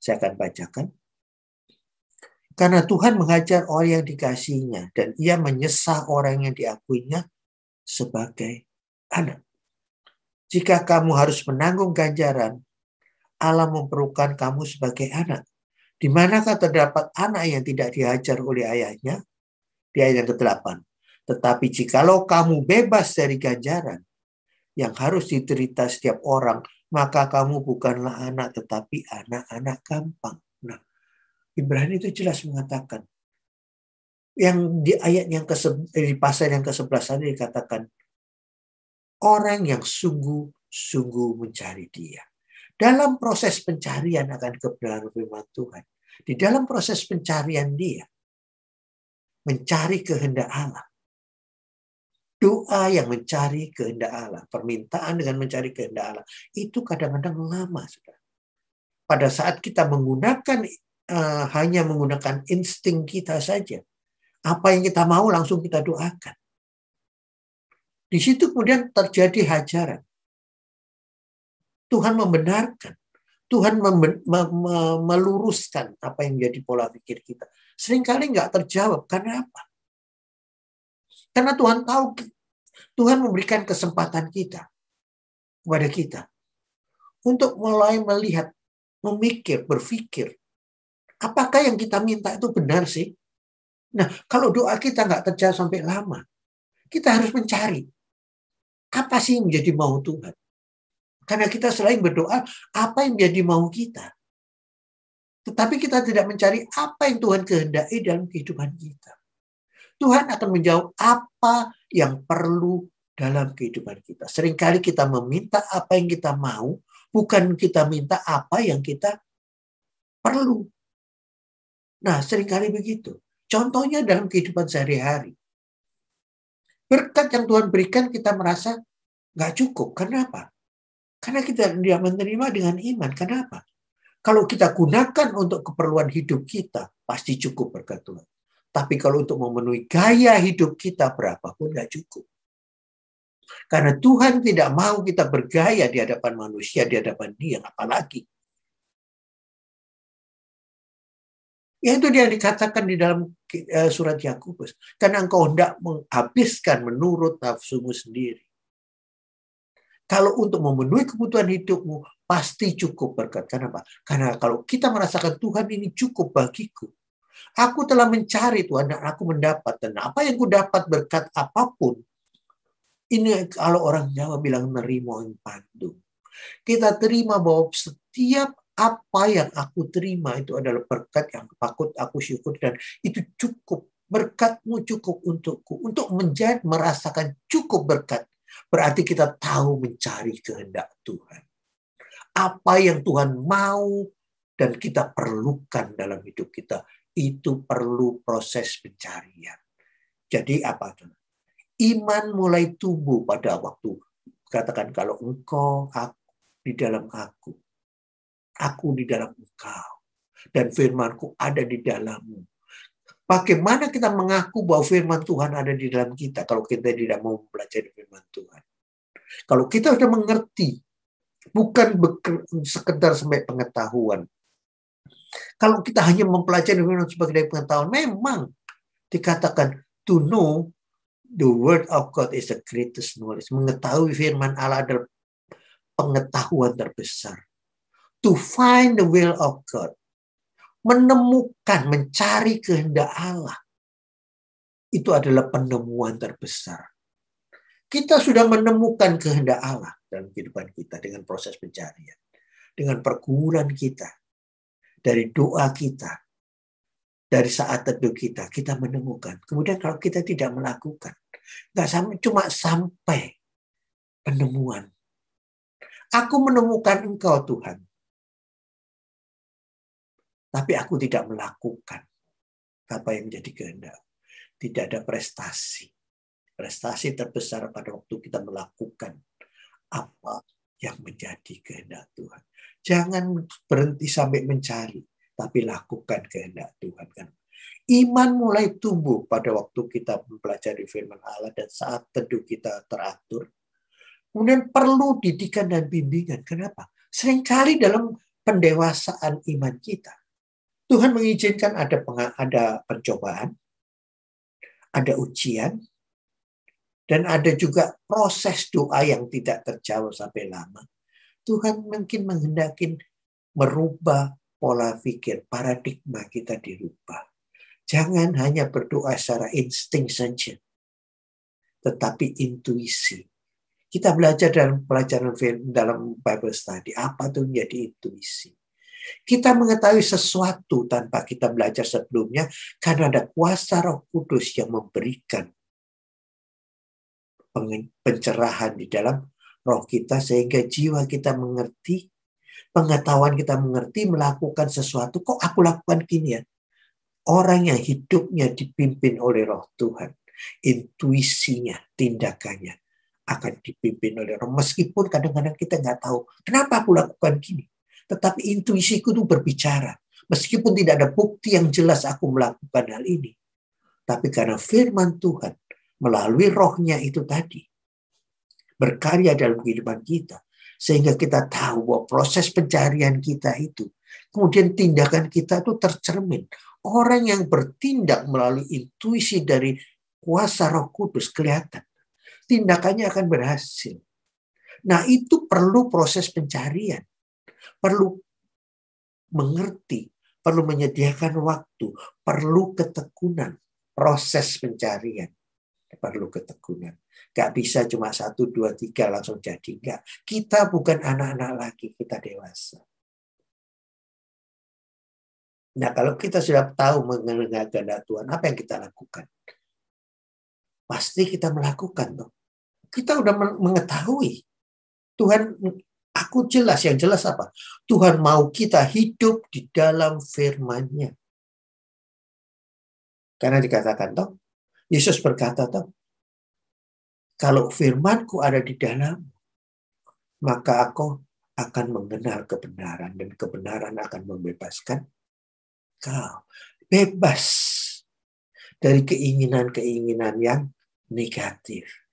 saya akan bacakan. Karena Tuhan mengajar orang yang dikasihinya, dan Ia menyesah orang yang diakuinya sebagai anak. Jika kamu harus menanggung ganjaran, Allah memperlukan kamu sebagai anak. Di manakah terdapat anak yang tidak dihajar oleh ayahnya? Di ayat yang ke-8. Tetapi jikalau kamu bebas dari ganjaran yang harus diderita setiap orang, maka kamu bukanlah anak tetapi anak-anak gampang. Nah, Ibrani itu jelas mengatakan, yang di ayat yang di pasal yang ke-11 ini dikatakan, orang yang sungguh-sungguh mencari Dia. Dalam proses pencarian akan kebenaran firman Tuhan, di dalam proses pencarian dia, mencari kehendak Allah. Doa yang mencari kehendak Allah, permintaan dengan mencari kehendak Allah, itu kadang-kadang lama, saudara. Pada saat kita menggunakan hanya menggunakan insting kita saja, apa yang kita mau langsung kita doakan. Di situ kemudian terjadi hajaran. Tuhan membenarkan. Tuhan meluruskan apa yang menjadi pola pikir kita. Seringkali nggak terjawab. Karena apa? Karena Tuhan tahu, Tuhan memberikan kesempatan kita kepada kita untuk mulai melihat, memikir, berpikir. Apakah yang kita minta itu benar sih? Nah, kalau doa kita nggak terjawab sampai lama, kita harus mencari apa sih yang menjadi mau Tuhan. Karena kita selain berdoa, apa yang menjadi mau kita. Tetapi kita tidak mencari apa yang Tuhan kehendaki dalam kehidupan kita. Tuhan akan menjawab apa yang perlu dalam kehidupan kita. Seringkali kita meminta apa yang kita mau, bukan kita minta apa yang kita perlu. Nah, seringkali begitu. Contohnya dalam kehidupan sehari-hari. Berkat yang Tuhan berikan kita merasa nggak cukup. Kenapa? Karena kita tidak menerima dengan iman. Kenapa? Kalau kita gunakan untuk keperluan hidup kita, pasti cukup berkat Tuhan. Tapi kalau untuk memenuhi gaya hidup kita, berapapun nggak cukup. Karena Tuhan tidak mau kita bergaya di hadapan manusia, di hadapan Dia, apalagi. Yaitu dia dikatakan di dalam surat Yakobus. Karena engkau hendak menghabiskan menurut nafsumu sendiri. Kalau untuk memenuhi kebutuhan hidupmu, pasti cukup berkat. Kenapa? Karena kalau kita merasakan Tuhan ini cukup bagiku. Aku telah mencari Tuhan dan aku mendapat. Dan apa yang ku dapat berkat apapun. Ini kalau orang Jawa bilang nerimo yang pandu. Kita terima bahwa setiap apa yang aku terima itu adalah berkat yang patut aku syukur dan itu cukup. Berkatmu cukup untukku. Untuk menjadi merasakan cukup berkat. Berarti kita tahu mencari kehendak Tuhan. Apa yang Tuhan mau dan kita perlukan dalam hidup kita. Itu perlu proses pencarian. Jadi apa itu? Iman mulai tumbuh pada waktu. Katakan kalau engkau di dalam aku di dalam engkau. Dan firman-Ku ada di dalammu. Bagaimana kita mengaku bahwa firman Tuhan ada di dalam kita kalau kita tidak mau mempelajari firman Tuhan? Kalau kita sudah mengerti, bukan sekedar sampai pengetahuan. Kalau kita hanya mempelajari firman sebagai pengetahuan, memang dikatakan to know the word of God is the greatest knowledge. Mengetahui firman Allah adalah pengetahuan terbesar. To find the will of God. Menemukan, mencari kehendak Allah. Itu adalah penemuan terbesar. Kita sudah menemukan kehendak Allah dalam kehidupan kita dengan proses pencarian. Dengan pergumulan kita. Dari doa kita. Dari saat teduh kita. Kita menemukan. Kemudian kalau kita tidak melakukan. Cuma sampai penemuan. Aku menemukan Engkau Tuhan. Tapi aku tidak melakukan apa yang menjadi kehendak. Tidak ada prestasi. Prestasi terbesar pada waktu kita melakukan apa yang menjadi kehendak Tuhan. Jangan berhenti sampai mencari, tapi lakukan kehendak Tuhan. Kan? Iman mulai tumbuh pada waktu kita mempelajari firman Allah dan saat teduh kita teratur. Kemudian perlu didikan dan bimbingan. Kenapa? Seringkali dalam pendewasaan iman kita, Tuhan mengizinkan ada pencobaan, ada ujian, dan ada juga proses doa yang tidak terjawab sampai lama. Tuhan mungkin menghendaki merubah pola pikir, paradigma kita dirubah. Jangan hanya berdoa secara insting saja, tetapi intuisi. Kita belajar dalam pelajaran dalam Bible study, apa itu menjadi intuisi. Kita mengetahui sesuatu tanpa kita belajar sebelumnya karena ada kuasa Roh Kudus yang memberikan pencerahan di dalam roh kita sehingga jiwa kita mengerti, pengetahuan kita mengerti, melakukan sesuatu. Kok aku lakukan gini ya? Orang yang hidupnya dipimpin oleh Roh Tuhan, intuisinya, tindakannya akan dipimpin oleh Roh. Meskipun kadang-kadang kita nggak tahu kenapa aku lakukan gini. Tetapi intuisiku itu berbicara. Meskipun tidak ada bukti yang jelas aku melakukan hal ini. Tapi karena firman Tuhan melalui rohnya itu tadi. Berkarya dalam kehidupan kita. Sehingga kita tahu bahwa proses pencarian kita itu. Kemudian tindakan kita itu tercermin. Orang yang bertindak melalui intuisi dari kuasa Roh Kudus kelihatan. Tindakannya akan berhasil. Nah itu perlu proses pencarian. Perlu mengerti, perlu menyediakan waktu, perlu ketekunan, proses pencarian, perlu ketekunan. Gak bisa cuma 1, 2, 3 langsung jadi. Enggak. Kita bukan anak-anak lagi, kita dewasa. Nah kalau kita sudah tahu mengenai kehendak Tuhan, apa yang kita lakukan? pasti kita melakukan. Kita udah mengetahui. Tuhan, aku jelas, yang jelas apa? Tuhan mau kita hidup di dalam firman-Nya. Karena dikatakan, Yesus berkata, kalau firman-Ku ada di dalam, maka aku akan mengenal kebenaran, dan kebenaran akan membebaskan kau. Bebas dari keinginan-keinginan yang negatif.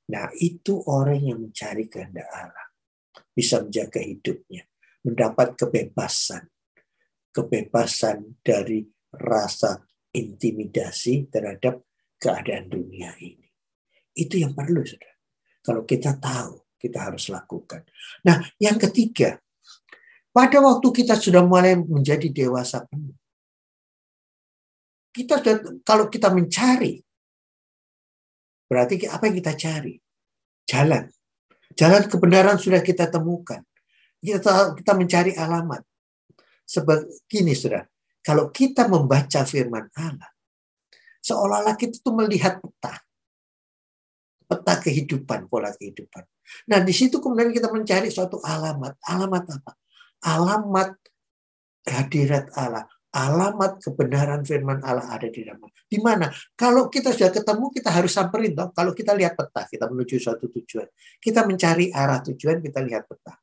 Nah, itu orang yang mencari kehendak Allah. Bisa menjaga hidupnya. Mendapat kebebasan. Kebebasan dari rasa intimidasi terhadap keadaan dunia ini. Itu yang perlu, saudara. Kalau kita tahu, kita harus lakukan. Nah, yang ketiga, pada waktu kita sudah mulai menjadi dewasa penuh, kalau kita mencari, berarti apa yang kita cari? Jalan. Jalan kebenaran sudah kita temukan. Kita mencari alamat. Begini, saudara. Kalau kita membaca firman Allah, seolah-olah kita tuh melihat peta. Peta kehidupan, pola kehidupan. Nah, di situ kemudian kita mencari suatu alamat. Alamat apa? Alamat hadirat Allah. Alamat kebenaran firman Allah ada di dalam. Di mana? Kalau kita sudah ketemu, kita harus samperin. Kalau kita lihat peta, kita menuju suatu tujuan. Kita mencari arah tujuan, kita lihat peta.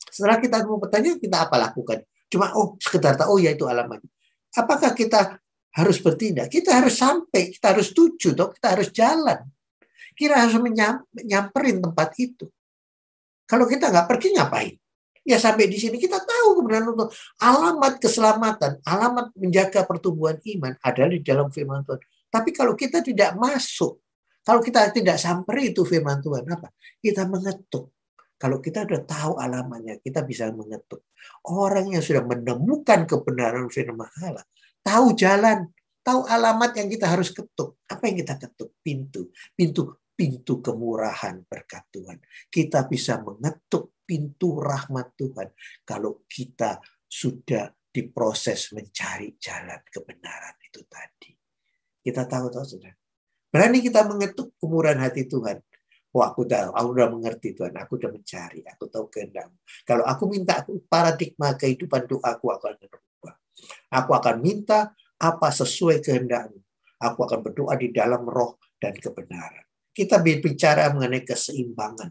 Setelah kita ketemu petanya, kita apa lakukan? Cuma, sekedar tahu, ya itu alamatnya. Apakah kita harus bertindak? Kita harus sampai, kita harus tuju, kita harus jalan. Kita harus nyamperin tempat itu. Kalau kita nggak pergi, ngapain? Ya sampai di sini kita tahu kebenaran untuk alamat keselamatan, alamat menjaga pertumbuhan iman adalah di dalam firman Tuhan. Tapi kalau kita tidak masuk, kalau kita tidak sampai itu firman Tuhan, apa? Kita mengetuk. Kalau kita sudah tahu alamatnya, kita bisa mengetuk. Orang yang sudah menemukan kebenaran firman Allah, tahu jalan, tahu alamat yang kita harus ketuk. Apa yang kita ketuk? Pintu kemurahan berkat Tuhan. Kita bisa mengetuk pintu rahmat Tuhan kalau kita sudah diproses mencari jalan kebenaran itu tadi. Kita tahu sudah. Berani kita mengetuk kemurahan hati Tuhan. Aku udah mengerti Tuhan, aku udah mencari, aku tahu kehendak-Mu. Kalau aku minta paradigma kehidupan doaku akan berubah. Aku akan minta apa sesuai kehendak-Mu. Aku akan berdoa di dalam roh dan kebenaran. Kita berbicara mengenai keseimbangan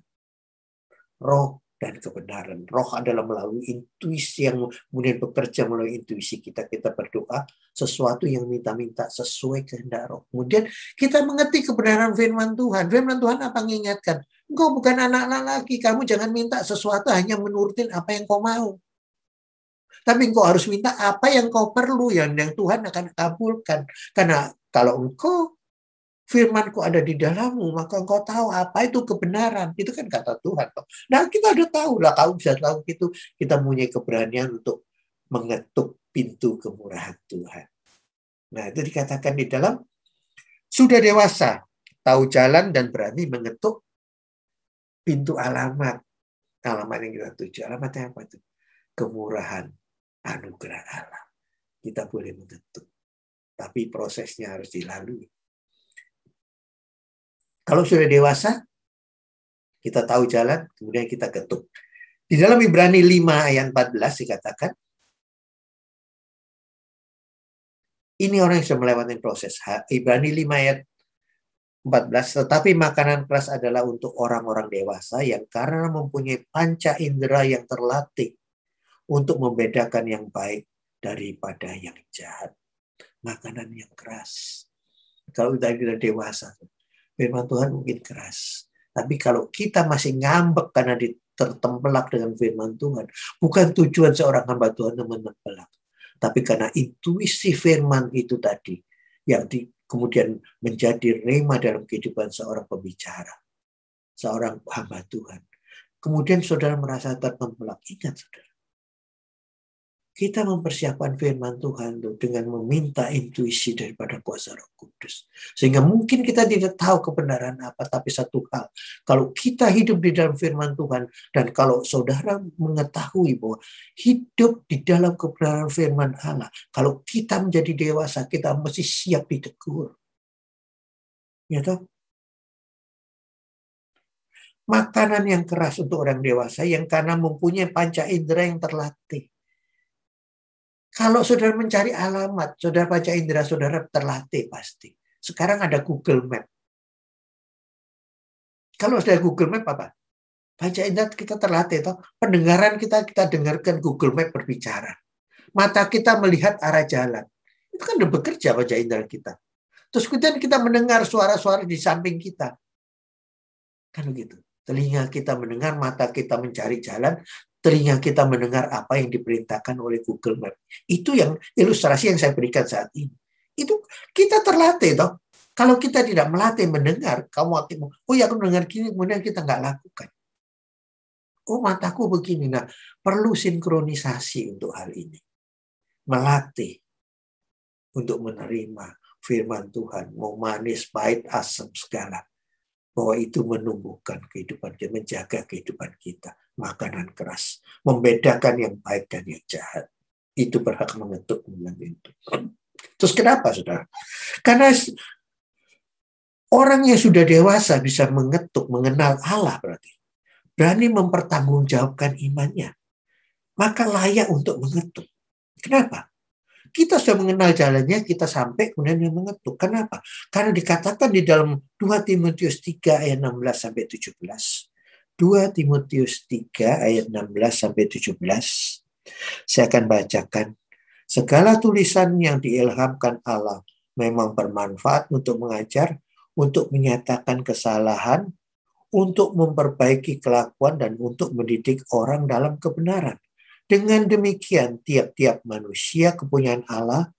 roh dan kebenaran. Roh adalah melalui intuisi yang kemudian bekerja melalui intuisi kita. Kita berdoa sesuatu yang minta-minta sesuai kehendak roh. Kemudian kita mengerti kebenaran firman Tuhan. Firman Tuhan apa mengingatkan? Engkau bukan anak-anak lagi. Kamu jangan minta sesuatu hanya menurutin apa yang kau mau. Tapi engkau harus minta apa yang kau perlu, yang Tuhan akan kabulkan. Karena kalau engkau firman-Ku ada di dalammu, maka engkau tahu apa itu kebenaran. Itu kan kata Tuhan. Nah, kita udah tahu lah. Kau bisa tahu itu. Kita punya keberanian untuk mengetuk pintu kemurahan Tuhan. Nah, itu dikatakan di dalam sudah dewasa, tahu jalan dan berani mengetuk pintu alamat. Alamat yang kita tuju. Alamatnya apa itu? Kemurahan anugerah Allah. Kita boleh mengetuk. Tapi prosesnya harus dilalui. Kalau sudah dewasa, kita tahu jalan, kemudian kita ketuk. Di dalam Ibrani 5 ayat 14 dikatakan, ini orang yang sudah melewati proses. Ibrani 5 ayat 14, tetapi makanan keras adalah untuk orang-orang dewasa yang karena mempunyai panca indera yang terlatih untuk membedakan yang baik daripada yang jahat. Makanan yang keras. Kalau kita dewasa, firman Tuhan mungkin keras. Tapi kalau kita masih ngambek karena tertempelak dengan firman Tuhan, bukan tujuan seorang hamba Tuhan menempelak, tapi karena intuisi firman itu tadi yang kemudian menjadi rema dalam kehidupan seorang pembicara, seorang hamba Tuhan. Kemudian saudara merasa tertempelak. Ingat saudara, kita mempersiapkan firman Tuhan dengan meminta intuisi daripada kuasa Roh Kudus. Sehingga mungkin kita tidak tahu kebenaran apa, tapi satu hal. Kalau kita hidup di dalam firman Tuhan, dan kalau saudara mengetahui bahwa hidup di dalam kebenaran firman Allah, kalau kita menjadi dewasa, kita mesti siap ditegur. Ya toh? Makanan yang keras untuk orang dewasa yang karena mempunyai panca indera yang terlatih. Kalau saudara mencari alamat, saudara panca indera saudara terlatih pasti. Sekarang ada Google Map. Kalau sudah Google Map apa? Panca indera kita terlatih. Toh. Pendengaran kita dengarkan Google Map berbicara. Mata kita melihat arah jalan. Itu kan udah bekerja panca indera kita. Terus kemudian kita mendengar suara-suara di samping kita. Kan begitu. Telinga kita mendengar, mata kita mencari jalan, telinga kita mendengar apa yang diperintahkan oleh Google Map. Itu yang ilustrasi yang saya berikan saat ini. Itu kita terlatih toh. Kalau kita tidak melatih mendengar, kamu oh ya aku mendengar gini, kemudian kita nggak lakukan. Oh mataku begini. Nah, perlu sinkronisasi untuk hal ini. Melatih untuk menerima firman Tuhan, mau manis, pahit, asam, segala. Bahwa itu menumbuhkan kehidupan kita, menjaga kehidupan kita. Makanan keras, membedakan yang baik dan yang jahat. Itu berhak mengetuk bilang itu. Terus kenapa, saudara? Karena orang yang sudah dewasa bisa mengetuk, mengenal Allah berarti. Berani mempertanggungjawabkan imannya. Maka layak untuk mengetuk. Kenapa? Kita sudah mengenal jalannya, kita sampai kemudian yang mengetuk. Kenapa? Karena dikatakan di dalam 2 Timotius 3 ayat 16 sampai 17. 2 Timotius 3 ayat 16 sampai 17. Saya akan bacakan. Segala tulisan yang diilhamkan Allah memang bermanfaat untuk mengajar, untuk menyatakan kesalahan, untuk memperbaiki kelakuan dan untuk mendidik orang dalam kebenaran. Dengan demikian, tiap-tiap manusia kepunyaan Allah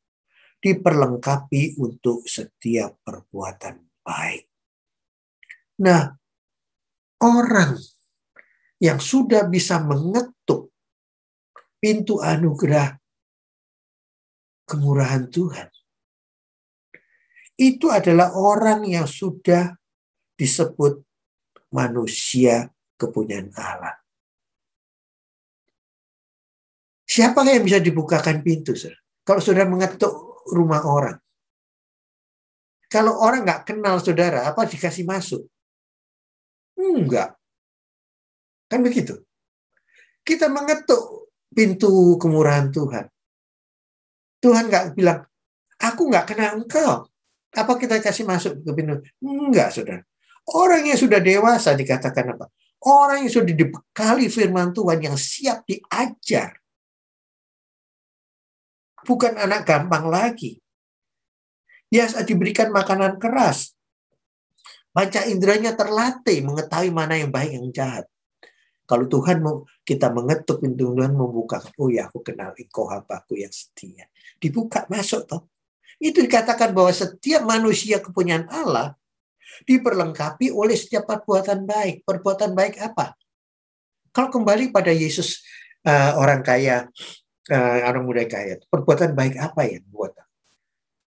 diperlengkapi untuk setiap perbuatan baik. Nah, orang yang sudah bisa mengetuk pintu anugerah kemurahan Tuhan, itu adalah orang yang sudah disebut manusia kepunyaan Allah. Siapa yang bisa dibukakan pintu, saudara? Kalau saudara mengetuk rumah orang. Kalau orang nggak kenal saudara, apa dikasih masuk? Enggak. Kan begitu. Kita mengetuk pintu kemurahan Tuhan. Tuhan nggak bilang, aku nggak kenal engkau. Apa kita kasih masuk ke pintu? Enggak, saudara. Orang yang sudah dewasa dikatakan apa? Orang yang sudah dibekali firman Tuhan yang siap diajar. Bukan anak gampang lagi. Dia diberikan makanan keras. Panca inderanya terlatih mengetahui mana yang baik yang jahat. Kalau Tuhan mau kita mengetuk pintu Tuhan membukakan, oh ya aku kenal engkau hambaku yang setia. Dibuka masuk toh. Itu dikatakan bahwa setiap manusia kepunyaan Allah diperlengkapi oleh setiap perbuatan baik. Perbuatan baik apa? Kalau kembali pada Yesus orang kaya, orang muda kaya, perbuatan baik apa yang buat?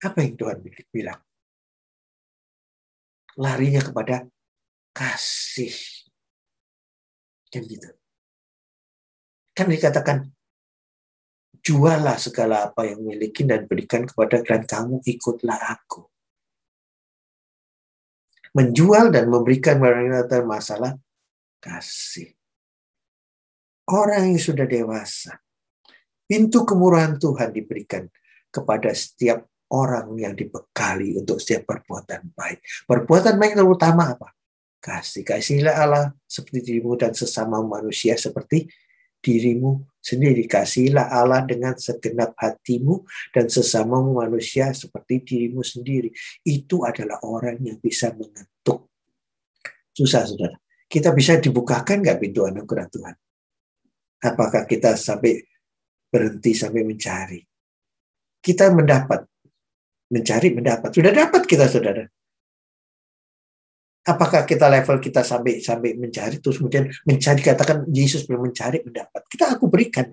Apa yang Tuhan bilang? Larinya kepada kasih. Kan gitu. Kan dikatakan, jualah segala apa yang miliki dan berikan kepada dan kamu ikutlah aku. Menjual dan memberikan barang masalah kasih. Orang yang sudah dewasa, pintu kemurahan Tuhan diberikan kepada setiap orang yang dibekali untuk setiap perbuatan baik. Perbuatan baik terutama apa? Kasih. Kasihilah Allah seperti dirimu dan sesama manusia seperti dirimu sendiri. Kasihilah Allah dengan segenap hatimu dan sesama manusia seperti dirimu sendiri. Itu adalah orang yang bisa mengetuk. Susah, saudara. Kita bisa dibukakan nggak pintu anugerah Tuhan? Apakah kita sampai berhenti sampai mencari? Kita mencari mendapat. Sudah dapat kita, saudara. Apakah kita level kita sampai mencari terus kemudian mencari, katakan Yesus belum mencari mendapat. Aku berikan.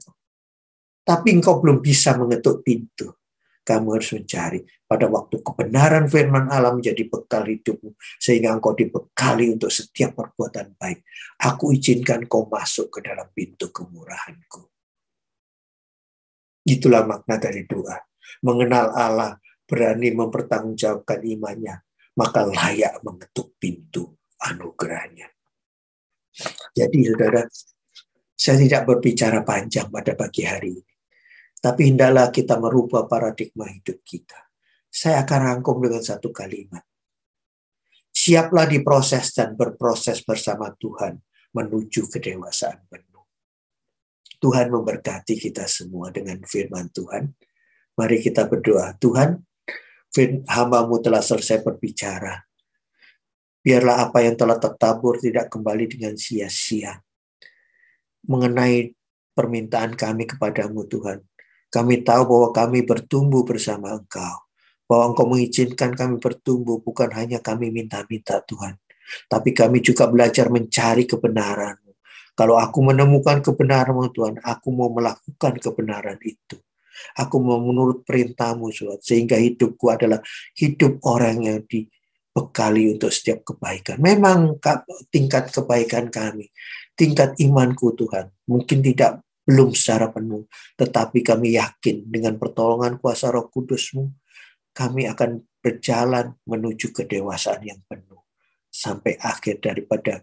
Tapi engkau belum bisa mengetuk pintu. Kamu harus mencari. Pada waktu kebenaran firman Allah menjadi bekal hidupmu sehingga engkau dibekali untuk setiap perbuatan baik. Aku izinkan kau masuk ke dalam pintu kemurahanku. Itulah makna dari doa. Mengenal Allah, berani mempertanggungjawabkan imannya, maka layak mengetuk pintu anugerahnya. Jadi saudara, saya tidak berbicara panjang pada pagi hari ini. Tapi hendaklah kita merubah paradigma hidup kita. Saya akan rangkum dengan satu kalimat. Siaplah diproses dan berproses bersama Tuhan menuju kedewasaan penuh. Tuhan memberkati kita semua dengan firman Tuhan. Mari kita berdoa. Tuhan, hamba-Mu telah selesai berbicara. Biarlah apa yang telah tertabur tidak kembali dengan sia-sia. Mengenai permintaan kami kepadamu Tuhan, kami tahu bahwa kami bertumbuh bersama Engkau. Bahwa Engkau mengizinkan kami bertumbuh, bukan hanya kami minta-minta Tuhan. Tapi kami juga belajar mencari kebenaran-Mu. Kalau aku menemukan kebenaran-Mu Tuhan, aku mau melakukan kebenaran itu. Aku mau menurut perintah-Mu Tuhan, sehingga hidupku adalah hidup orang yang dibekali untuk setiap kebaikan. Memang tingkat kebaikan kami, tingkat imanku Tuhan, mungkin belum secara penuh, tetapi kami yakin dengan pertolongan kuasa Roh Kudus-Mu, kami akan berjalan menuju kedewasaan yang penuh. Sampai akhir daripada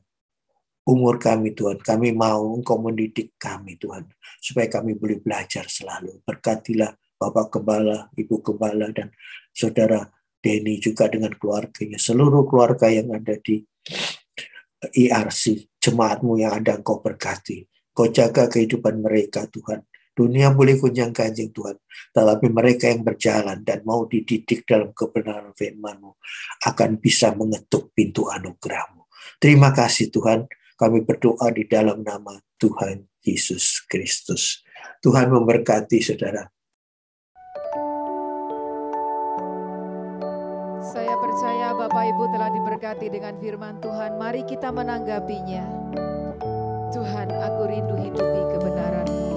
umur kami Tuhan, kami mau Engkau mendidik kami Tuhan, supaya kami boleh belajar selalu. Berkatilah Bapak Gembala, Ibu Gembala, dan Saudara Denny juga dengan keluarganya, seluruh keluarga yang ada di IRC, jemaat-Mu yang ada Engkau berkati. Kau jaga kehidupan mereka Tuhan. Dunia boleh gonjang-ganjing Tuhan, tetapi mereka yang berjalan dan mau dididik dalam kebenaran firman-Mu akan bisa mengetuk pintu anugerah-Mu. Terima kasih Tuhan, kami berdoa di dalam nama Tuhan Yesus Kristus. Tuhan memberkati saudara. Saya percaya Bapak Ibu telah diberkati dengan firman Tuhan. Mari kita menanggapinya. Tuhan, aku rindu hidupi kebenaran-Mu.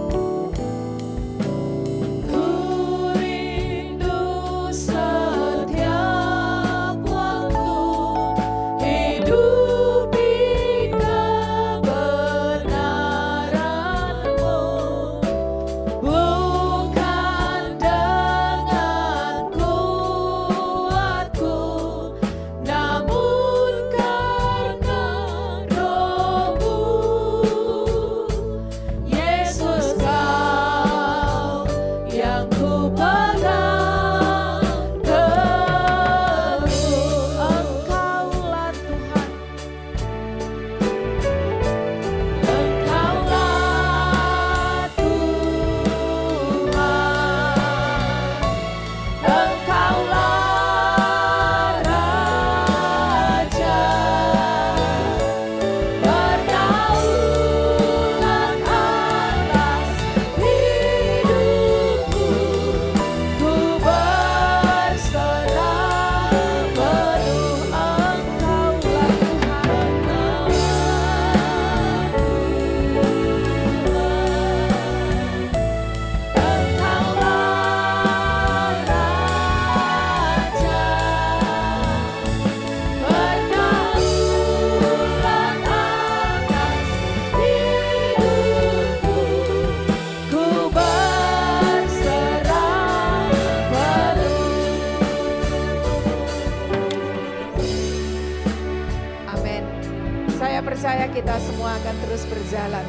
Kita semua akan terus berjalan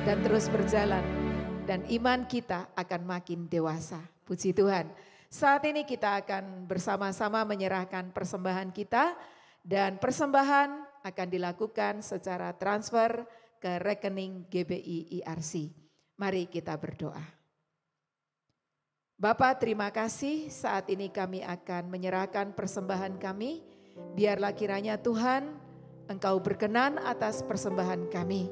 dan terus berjalan, dan iman kita akan makin dewasa. Puji Tuhan. Saat ini kita akan bersama-sama menyerahkan persembahan kita, dan persembahan akan dilakukan secara transfer ke rekening GBI IRC. Mari kita berdoa. Bapa, terima kasih, saat ini kami akan menyerahkan persembahan kami. Biarlah kiranya Tuhan, Engkau berkenan atas persembahan kami,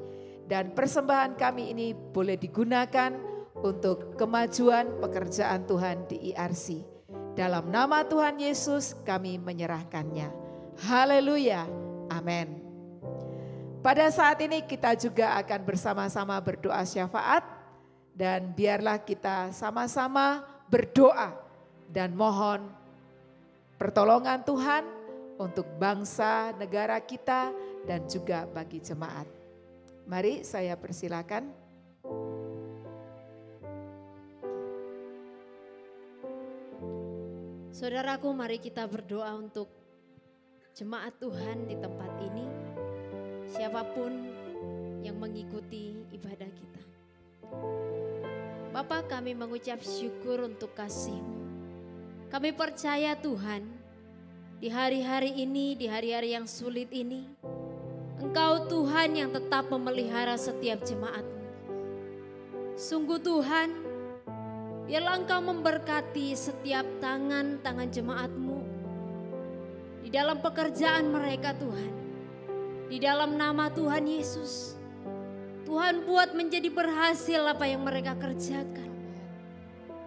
dan persembahan kami ini boleh digunakan untuk kemajuan pekerjaan Tuhan di IRC. Dalam nama Tuhan Yesus kami menyerahkannya. Haleluya, amin. Pada saat ini kita juga akan bersama-sama berdoa syafaat, dan biarlah kita sama-sama berdoa dan mohon pertolongan Tuhan untuk bangsa, negara kita, dan juga bagi jemaat. Mari saya persilakan. Saudaraku, mari kita berdoa untuk jemaat Tuhan di tempat ini. Siapapun yang mengikuti ibadah kita. Bapa, kami mengucap syukur untuk kasih-Mu. Kami percaya Tuhan, di hari-hari ini, di hari-hari yang sulit ini, Engkau Tuhan yang tetap memelihara setiap jemaat-Mu. Sungguh Tuhan, biarlah Engkau memberkati setiap tangan-tangan jemaat-Mu di dalam pekerjaan mereka Tuhan. Di dalam nama Tuhan Yesus, Tuhan buat menjadi berhasil apa yang mereka kerjakan.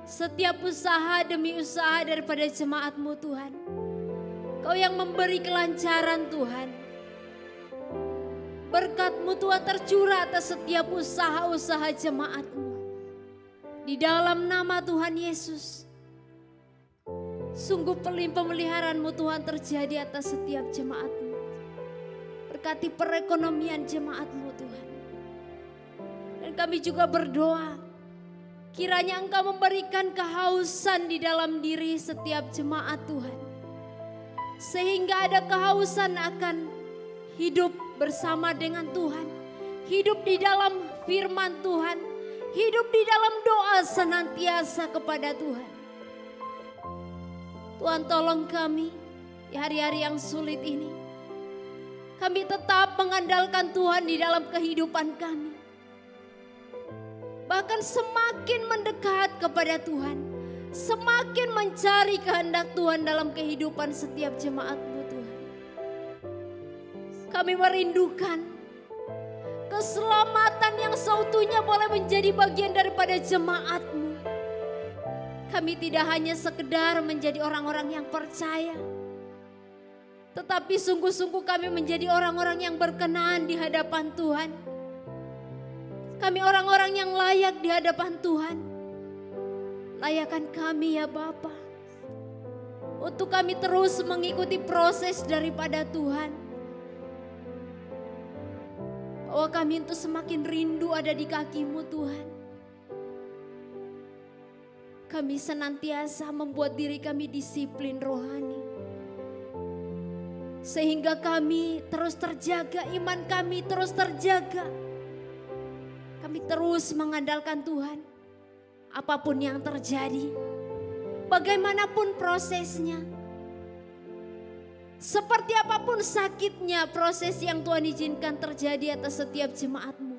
Setiap usaha demi usaha daripada jemaat-Mu Tuhan, Kau yang memberi kelancaran Tuhan. Berkat-Mu Tuhan tercurah atas setiap usaha-usaha jemaat-Mu. Di dalam nama Tuhan Yesus, sungguh pemeliharaan-Mu Tuhan terjadi atas setiap jemaat-Mu. Berkati perekonomian jemaat-Mu Tuhan. Dan kami juga berdoa, kiranya Engkau memberikan kehausan di dalam diri setiap jemaat Tuhan. Sehingga ada kehausan akan hidup bersama dengan Tuhan. Hidup di dalam firman Tuhan. Hidup di dalam doa senantiasa kepada Tuhan. Tuhan tolong kami di hari-hari yang sulit ini. Kami tetap mengandalkan Tuhan di dalam kehidupan kami. Bahkan semakin mendekat kepada Tuhan, semakin mencari kehendak Tuhan dalam kehidupan setiap jemaat-Mu Tuhan. Kami merindukan keselamatan yang seutuhnya boleh menjadi bagian daripada jemaat-Mu. Kami tidak hanya sekedar menjadi orang-orang yang percaya, tetapi sungguh-sungguh kami menjadi orang-orang yang berkenan di hadapan Tuhan. Kami orang-orang yang layak di hadapan Tuhan. Layakkan kami ya Bapa, untuk kami terus mengikuti proses daripada Tuhan. Bahwa kami itu semakin rindu ada di kaki-Mu Tuhan. Kami senantiasa membuat diri kami disiplin rohani. Sehingga kami terus terjaga, iman kami terus terjaga. Kami terus mengandalkan Tuhan. Apapun yang terjadi, bagaimanapun prosesnya, seperti apapun sakitnya proses yang Tuhan izinkan terjadi atas setiap jemaat-Mu,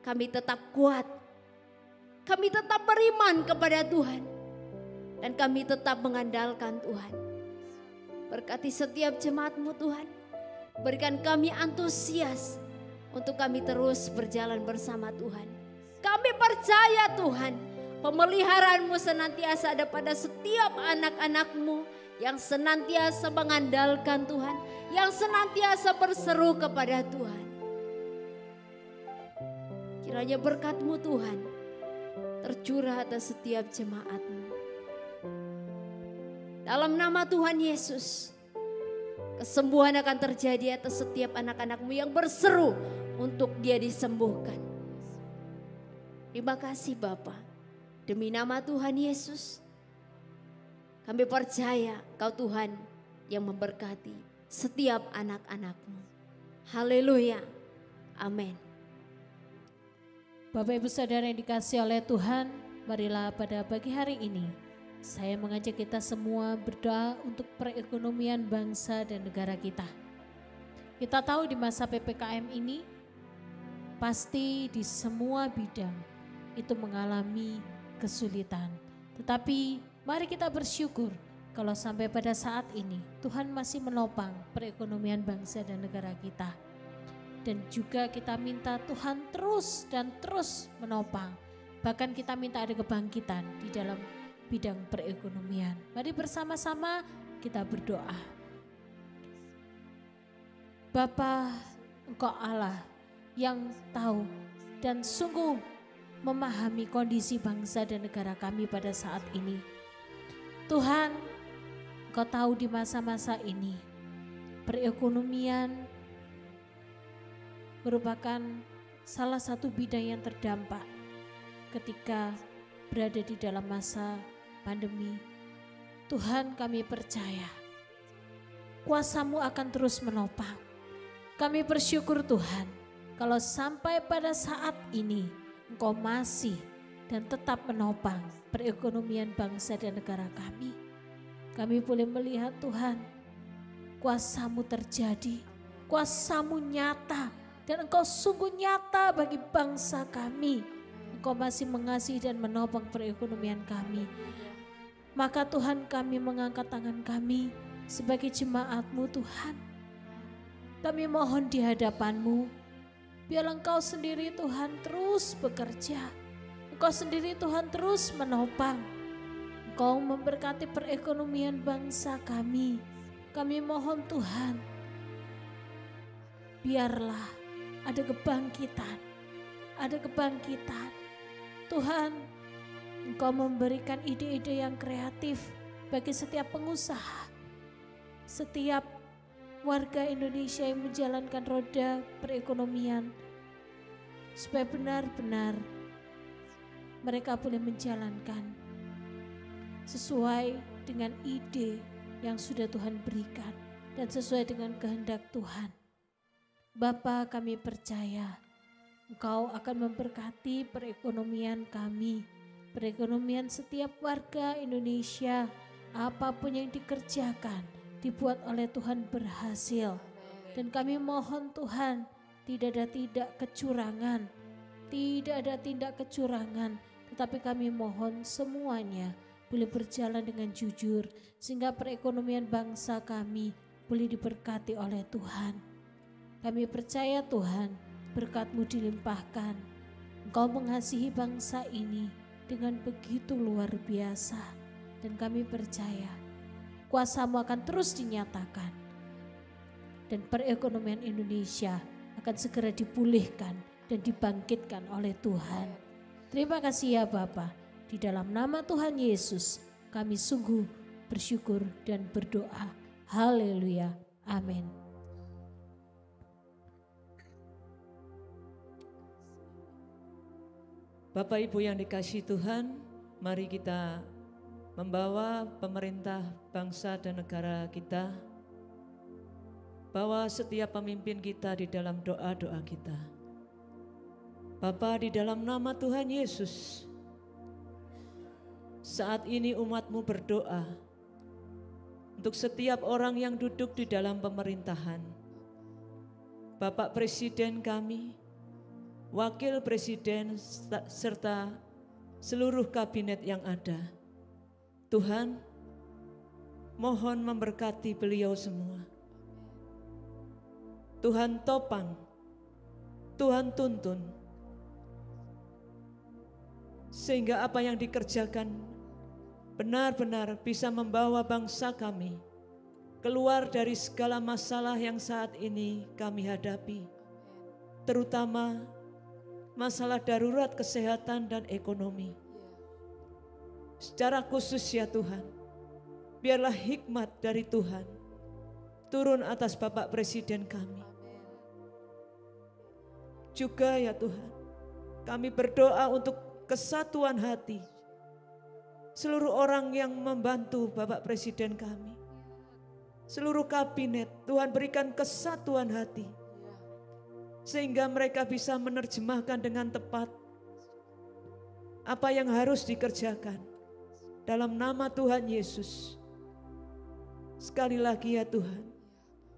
kami tetap kuat, kami tetap beriman kepada Tuhan, dan kami tetap mengandalkan Tuhan. Berkati setiap jemaat-Mu Tuhan, berikan kami antusias untuk kami terus berjalan bersama Tuhan. Kami percaya Tuhan, pemeliharaan-Mu senantiasa ada pada setiap anak-anak-Mu yang senantiasa mengandalkan Tuhan, yang senantiasa berseru kepada Tuhan. Kiranya berkat-Mu Tuhan tercurah atas setiap jemaat-Mu. Dalam nama Tuhan Yesus, kesembuhan akan terjadi atas setiap anak-anak-Mu yang berseru untuk dia disembuhkan. Terima kasih Bapa. Demi nama Tuhan Yesus, kami percaya Kau Tuhan yang memberkati setiap anak-anak-Mu. Haleluya. Amin. Bapak Ibu Saudara yang dikasihi oleh Tuhan, marilah pada pagi hari ini saya mengajak kita semua berdoa untuk perekonomian bangsa dan negara kita. Kita tahu di masa PPKM ini pasti di semua bidang itu mengalami kesulitan. Tetapi mari kita bersyukur kalau sampai pada saat ini Tuhan masih menopang perekonomian bangsa dan negara kita. Dan juga kita minta Tuhan terus dan terus menopang. Bahkan kita minta ada kebangkitan di dalam bidang perekonomian. Mari bersama-sama kita berdoa. Bapa, Engkau Allah yang tahu dan sungguh memahami kondisi bangsa dan negara kami pada saat ini. Tuhan, Engkau tahu di masa-masa ini perekonomian merupakan salah satu bidang yang terdampak ketika berada di dalam masa pandemi. Tuhan, kami percaya kuasa-Mu akan terus menopang. Kami bersyukur Tuhan, kalau sampai pada saat ini Engkau masih dan tetap menopang perekonomian bangsa dan negara kami. Kami boleh melihat Tuhan, kuasa-Mu terjadi, kuasa-Mu nyata, dan Engkau sungguh nyata bagi bangsa kami. Engkau masih mengasihi dan menopang perekonomian kami. Maka Tuhan, kami mengangkat tangan kami sebagai jemaat-Mu Tuhan. Kami mohon di hadapan-Mu, biar Engkau sendiri Tuhan terus bekerja. Engkau sendiri Tuhan terus menopang. Engkau memberkati perekonomian bangsa kami. Kami mohon Tuhan, biarlah ada kebangkitan. Ada kebangkitan. Tuhan, Engkau memberikan ide-ide yang kreatif bagi setiap pengusaha. Setiap warga Indonesia yang menjalankan roda perekonomian. Supaya benar-benar mereka boleh menjalankan sesuai dengan ide yang sudah Tuhan berikan dan sesuai dengan kehendak Tuhan. Bapa, kami percaya Engkau akan memberkati perekonomian kami, perekonomian setiap warga Indonesia. Apapun yang dikerjakan dibuat oleh Tuhan berhasil. Dan kami mohon Tuhan, tidak ada kecurangan, tidak ada tindak kecurangan, tetapi kami mohon semuanya boleh berjalan dengan jujur, sehingga perekonomian bangsa kami boleh diberkati oleh Tuhan. Kami percaya Tuhan, berkat-Mu dilimpahkan. Engkau mengasihi bangsa ini dengan begitu luar biasa. Dan kami percaya kuasa-Mu akan terus dinyatakan. Dan perekonomian Indonesia akan segera dipulihkan dan dibangkitkan oleh Tuhan. Terima kasih ya Bapa. Di dalam nama Tuhan Yesus kami sungguh bersyukur dan berdoa. Haleluya. Amin. Bapak Ibu yang dikasihi Tuhan, mari kita membawa pemerintah bangsa dan negara kita, bawa setiap pemimpin kita di dalam doa-doa kita. Bapa, di dalam nama Tuhan Yesus, saat ini umat-Mu berdoa untuk setiap orang yang duduk di dalam pemerintahan. Bapak Presiden kami, Wakil Presiden serta seluruh kabinet yang ada. Tuhan, mohon memberkati beliau semua. Tuhan topang, Tuhan tuntun, sehingga apa yang dikerjakan benar-benar bisa membawa bangsa kami keluar dari segala masalah yang saat ini kami hadapi, terutama masalah darurat kesehatan dan ekonomi. Secara khusus ya Tuhan, biarlah hikmat dari Tuhan turun atas Bapak Presiden kami. Juga ya Tuhan, kami berdoa untuk kesatuan hati seluruh orang yang membantu Bapak Presiden kami. Seluruh kabinet, Tuhan berikan kesatuan hati, sehingga mereka bisa menerjemahkan dengan tepat apa yang harus dikerjakan dalam nama Tuhan Yesus. Sekali lagi ya Tuhan,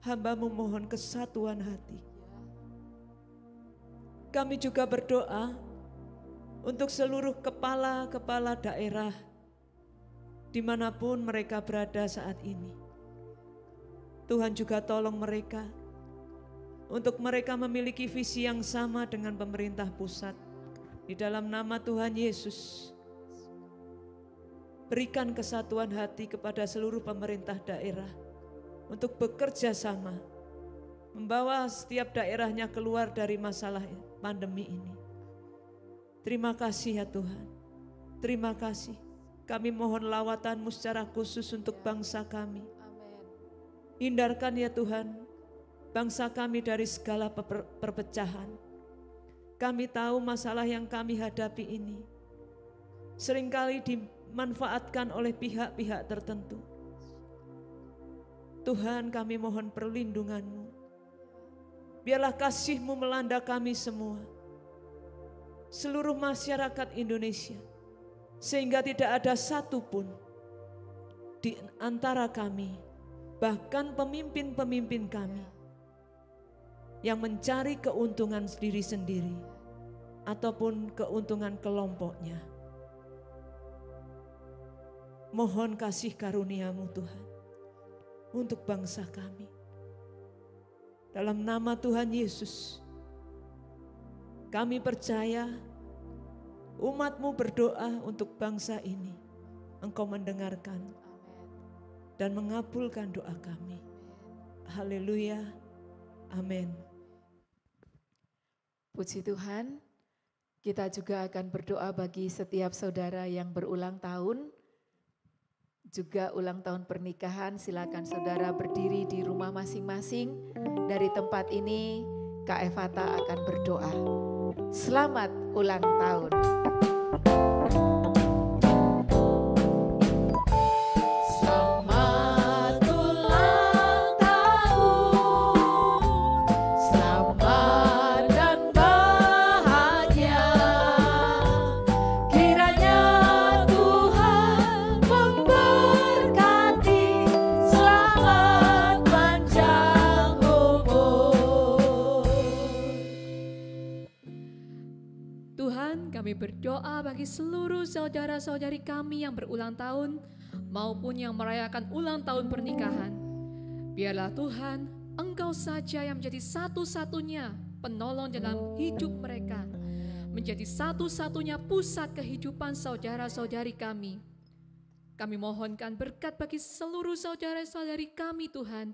hamba-Mu mohon kesatuan hati. Kami juga berdoa untuk seluruh kepala-kepala daerah dimanapun mereka berada saat ini. Tuhan juga tolong mereka untuk mereka memiliki visi yang sama dengan pemerintah pusat. Di dalam nama Tuhan Yesus, berikan kesatuan hati kepada seluruh pemerintah daerah untuk bekerja sama, membawa setiap daerahnya keluar dari masalah pandemi ini. Terima kasih ya Tuhan, terima kasih. Kami mohon lawatan-Mu secara khusus untuk bangsa kami. Hindarkan ya Tuhan bangsa kami dari segala perpecahan. Kami tahu masalah yang kami hadapi ini seringkali dimanfaatkan oleh pihak-pihak tertentu. Tuhan, kami mohon perlindungan-Mu. biarlah kasih-Mu melanda kami semua, seluruh masyarakat Indonesia, sehingga tidak ada satupun di antara kami, bahkan pemimpin-pemimpin kami, yang mencari keuntungan diri sendiri ataupun keuntungan kelompoknya. Mohon kasih karunia-Mu Tuhan untuk bangsa kami. Dalam nama Tuhan Yesus, kami percaya umat-Mu berdoa untuk bangsa ini. Engkau mendengarkan dan mengabulkan doa kami. Haleluya. Amin. Puji Tuhan, kita juga akan berdoa bagi setiap saudara yang berulang tahun, juga ulang tahun pernikahan. Silakan saudara berdiri di rumah masing-masing. Dari tempat ini, Kak Evata akan berdoa. Selamat ulang tahun. Kami berdoa bagi seluruh saudara-saudari kami yang berulang tahun maupun yang merayakan ulang tahun pernikahan. Biarlah Tuhan, Engkau saja yang menjadi satu-satunya penolong dalam hidup mereka, menjadi satu-satunya pusat kehidupan saudara-saudari kami. Kami mohonkan berkat bagi seluruh saudara-saudari kami Tuhan.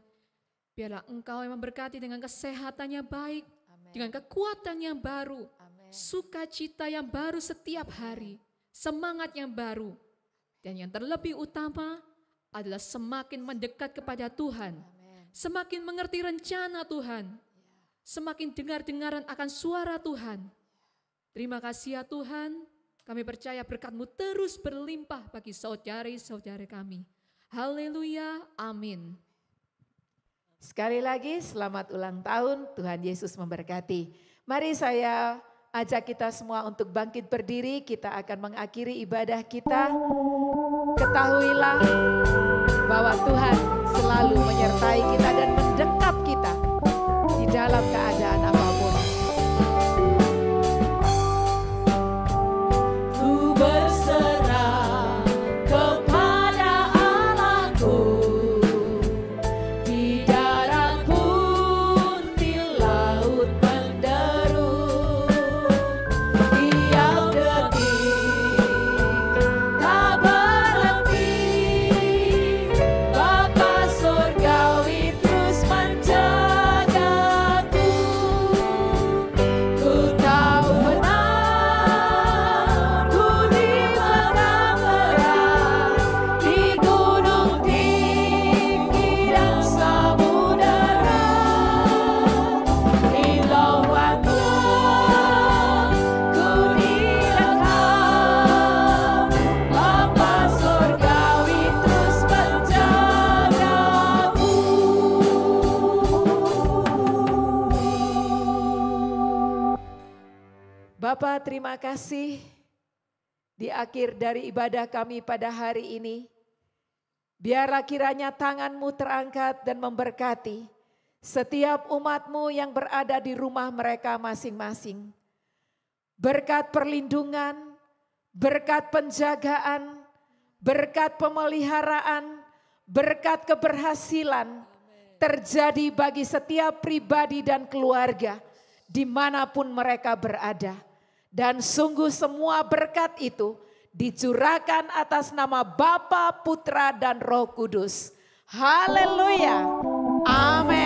Biarlah Engkau yang memberkati dengan kesehatan yang baik, dengan kekuatan yang baru, sukacita yang baru setiap hari, semangat yang baru, dan yang terlebih utama adalah semakin mendekat kepada Tuhan, semakin mengerti rencana Tuhan, semakin dengar-dengaran akan suara Tuhan. Terima kasih ya Tuhan, kami percaya berkat-Mu terus berlimpah bagi saudari-saudara kami. Haleluya, amin. Sekali lagi selamat ulang tahun, Tuhan Yesus memberkati. Mari saya ajak kita semua untuk bangkit berdiri, kita akan mengakhiri ibadah kita. Ketahuilah bahwa Tuhan selalu menyertai kita dan mendekap kita di dalam keadaan apapun. Ku berserah kepada Allahku, di darat pun di laut menderu. Bapa, terima kasih di akhir dari ibadah kami pada hari ini. Biarlah kiranya tangan-Mu terangkat dan memberkati setiap umat-Mu yang berada di rumah mereka masing-masing. Berkat perlindungan, berkat penjagaan, berkat pemeliharaan, berkat keberhasilan terjadi bagi setiap pribadi dan keluarga dimanapun mereka berada. Dan sungguh semua berkat itu dicurahkan atas nama Bapa, Putra, dan Roh Kudus. Haleluya. Amin.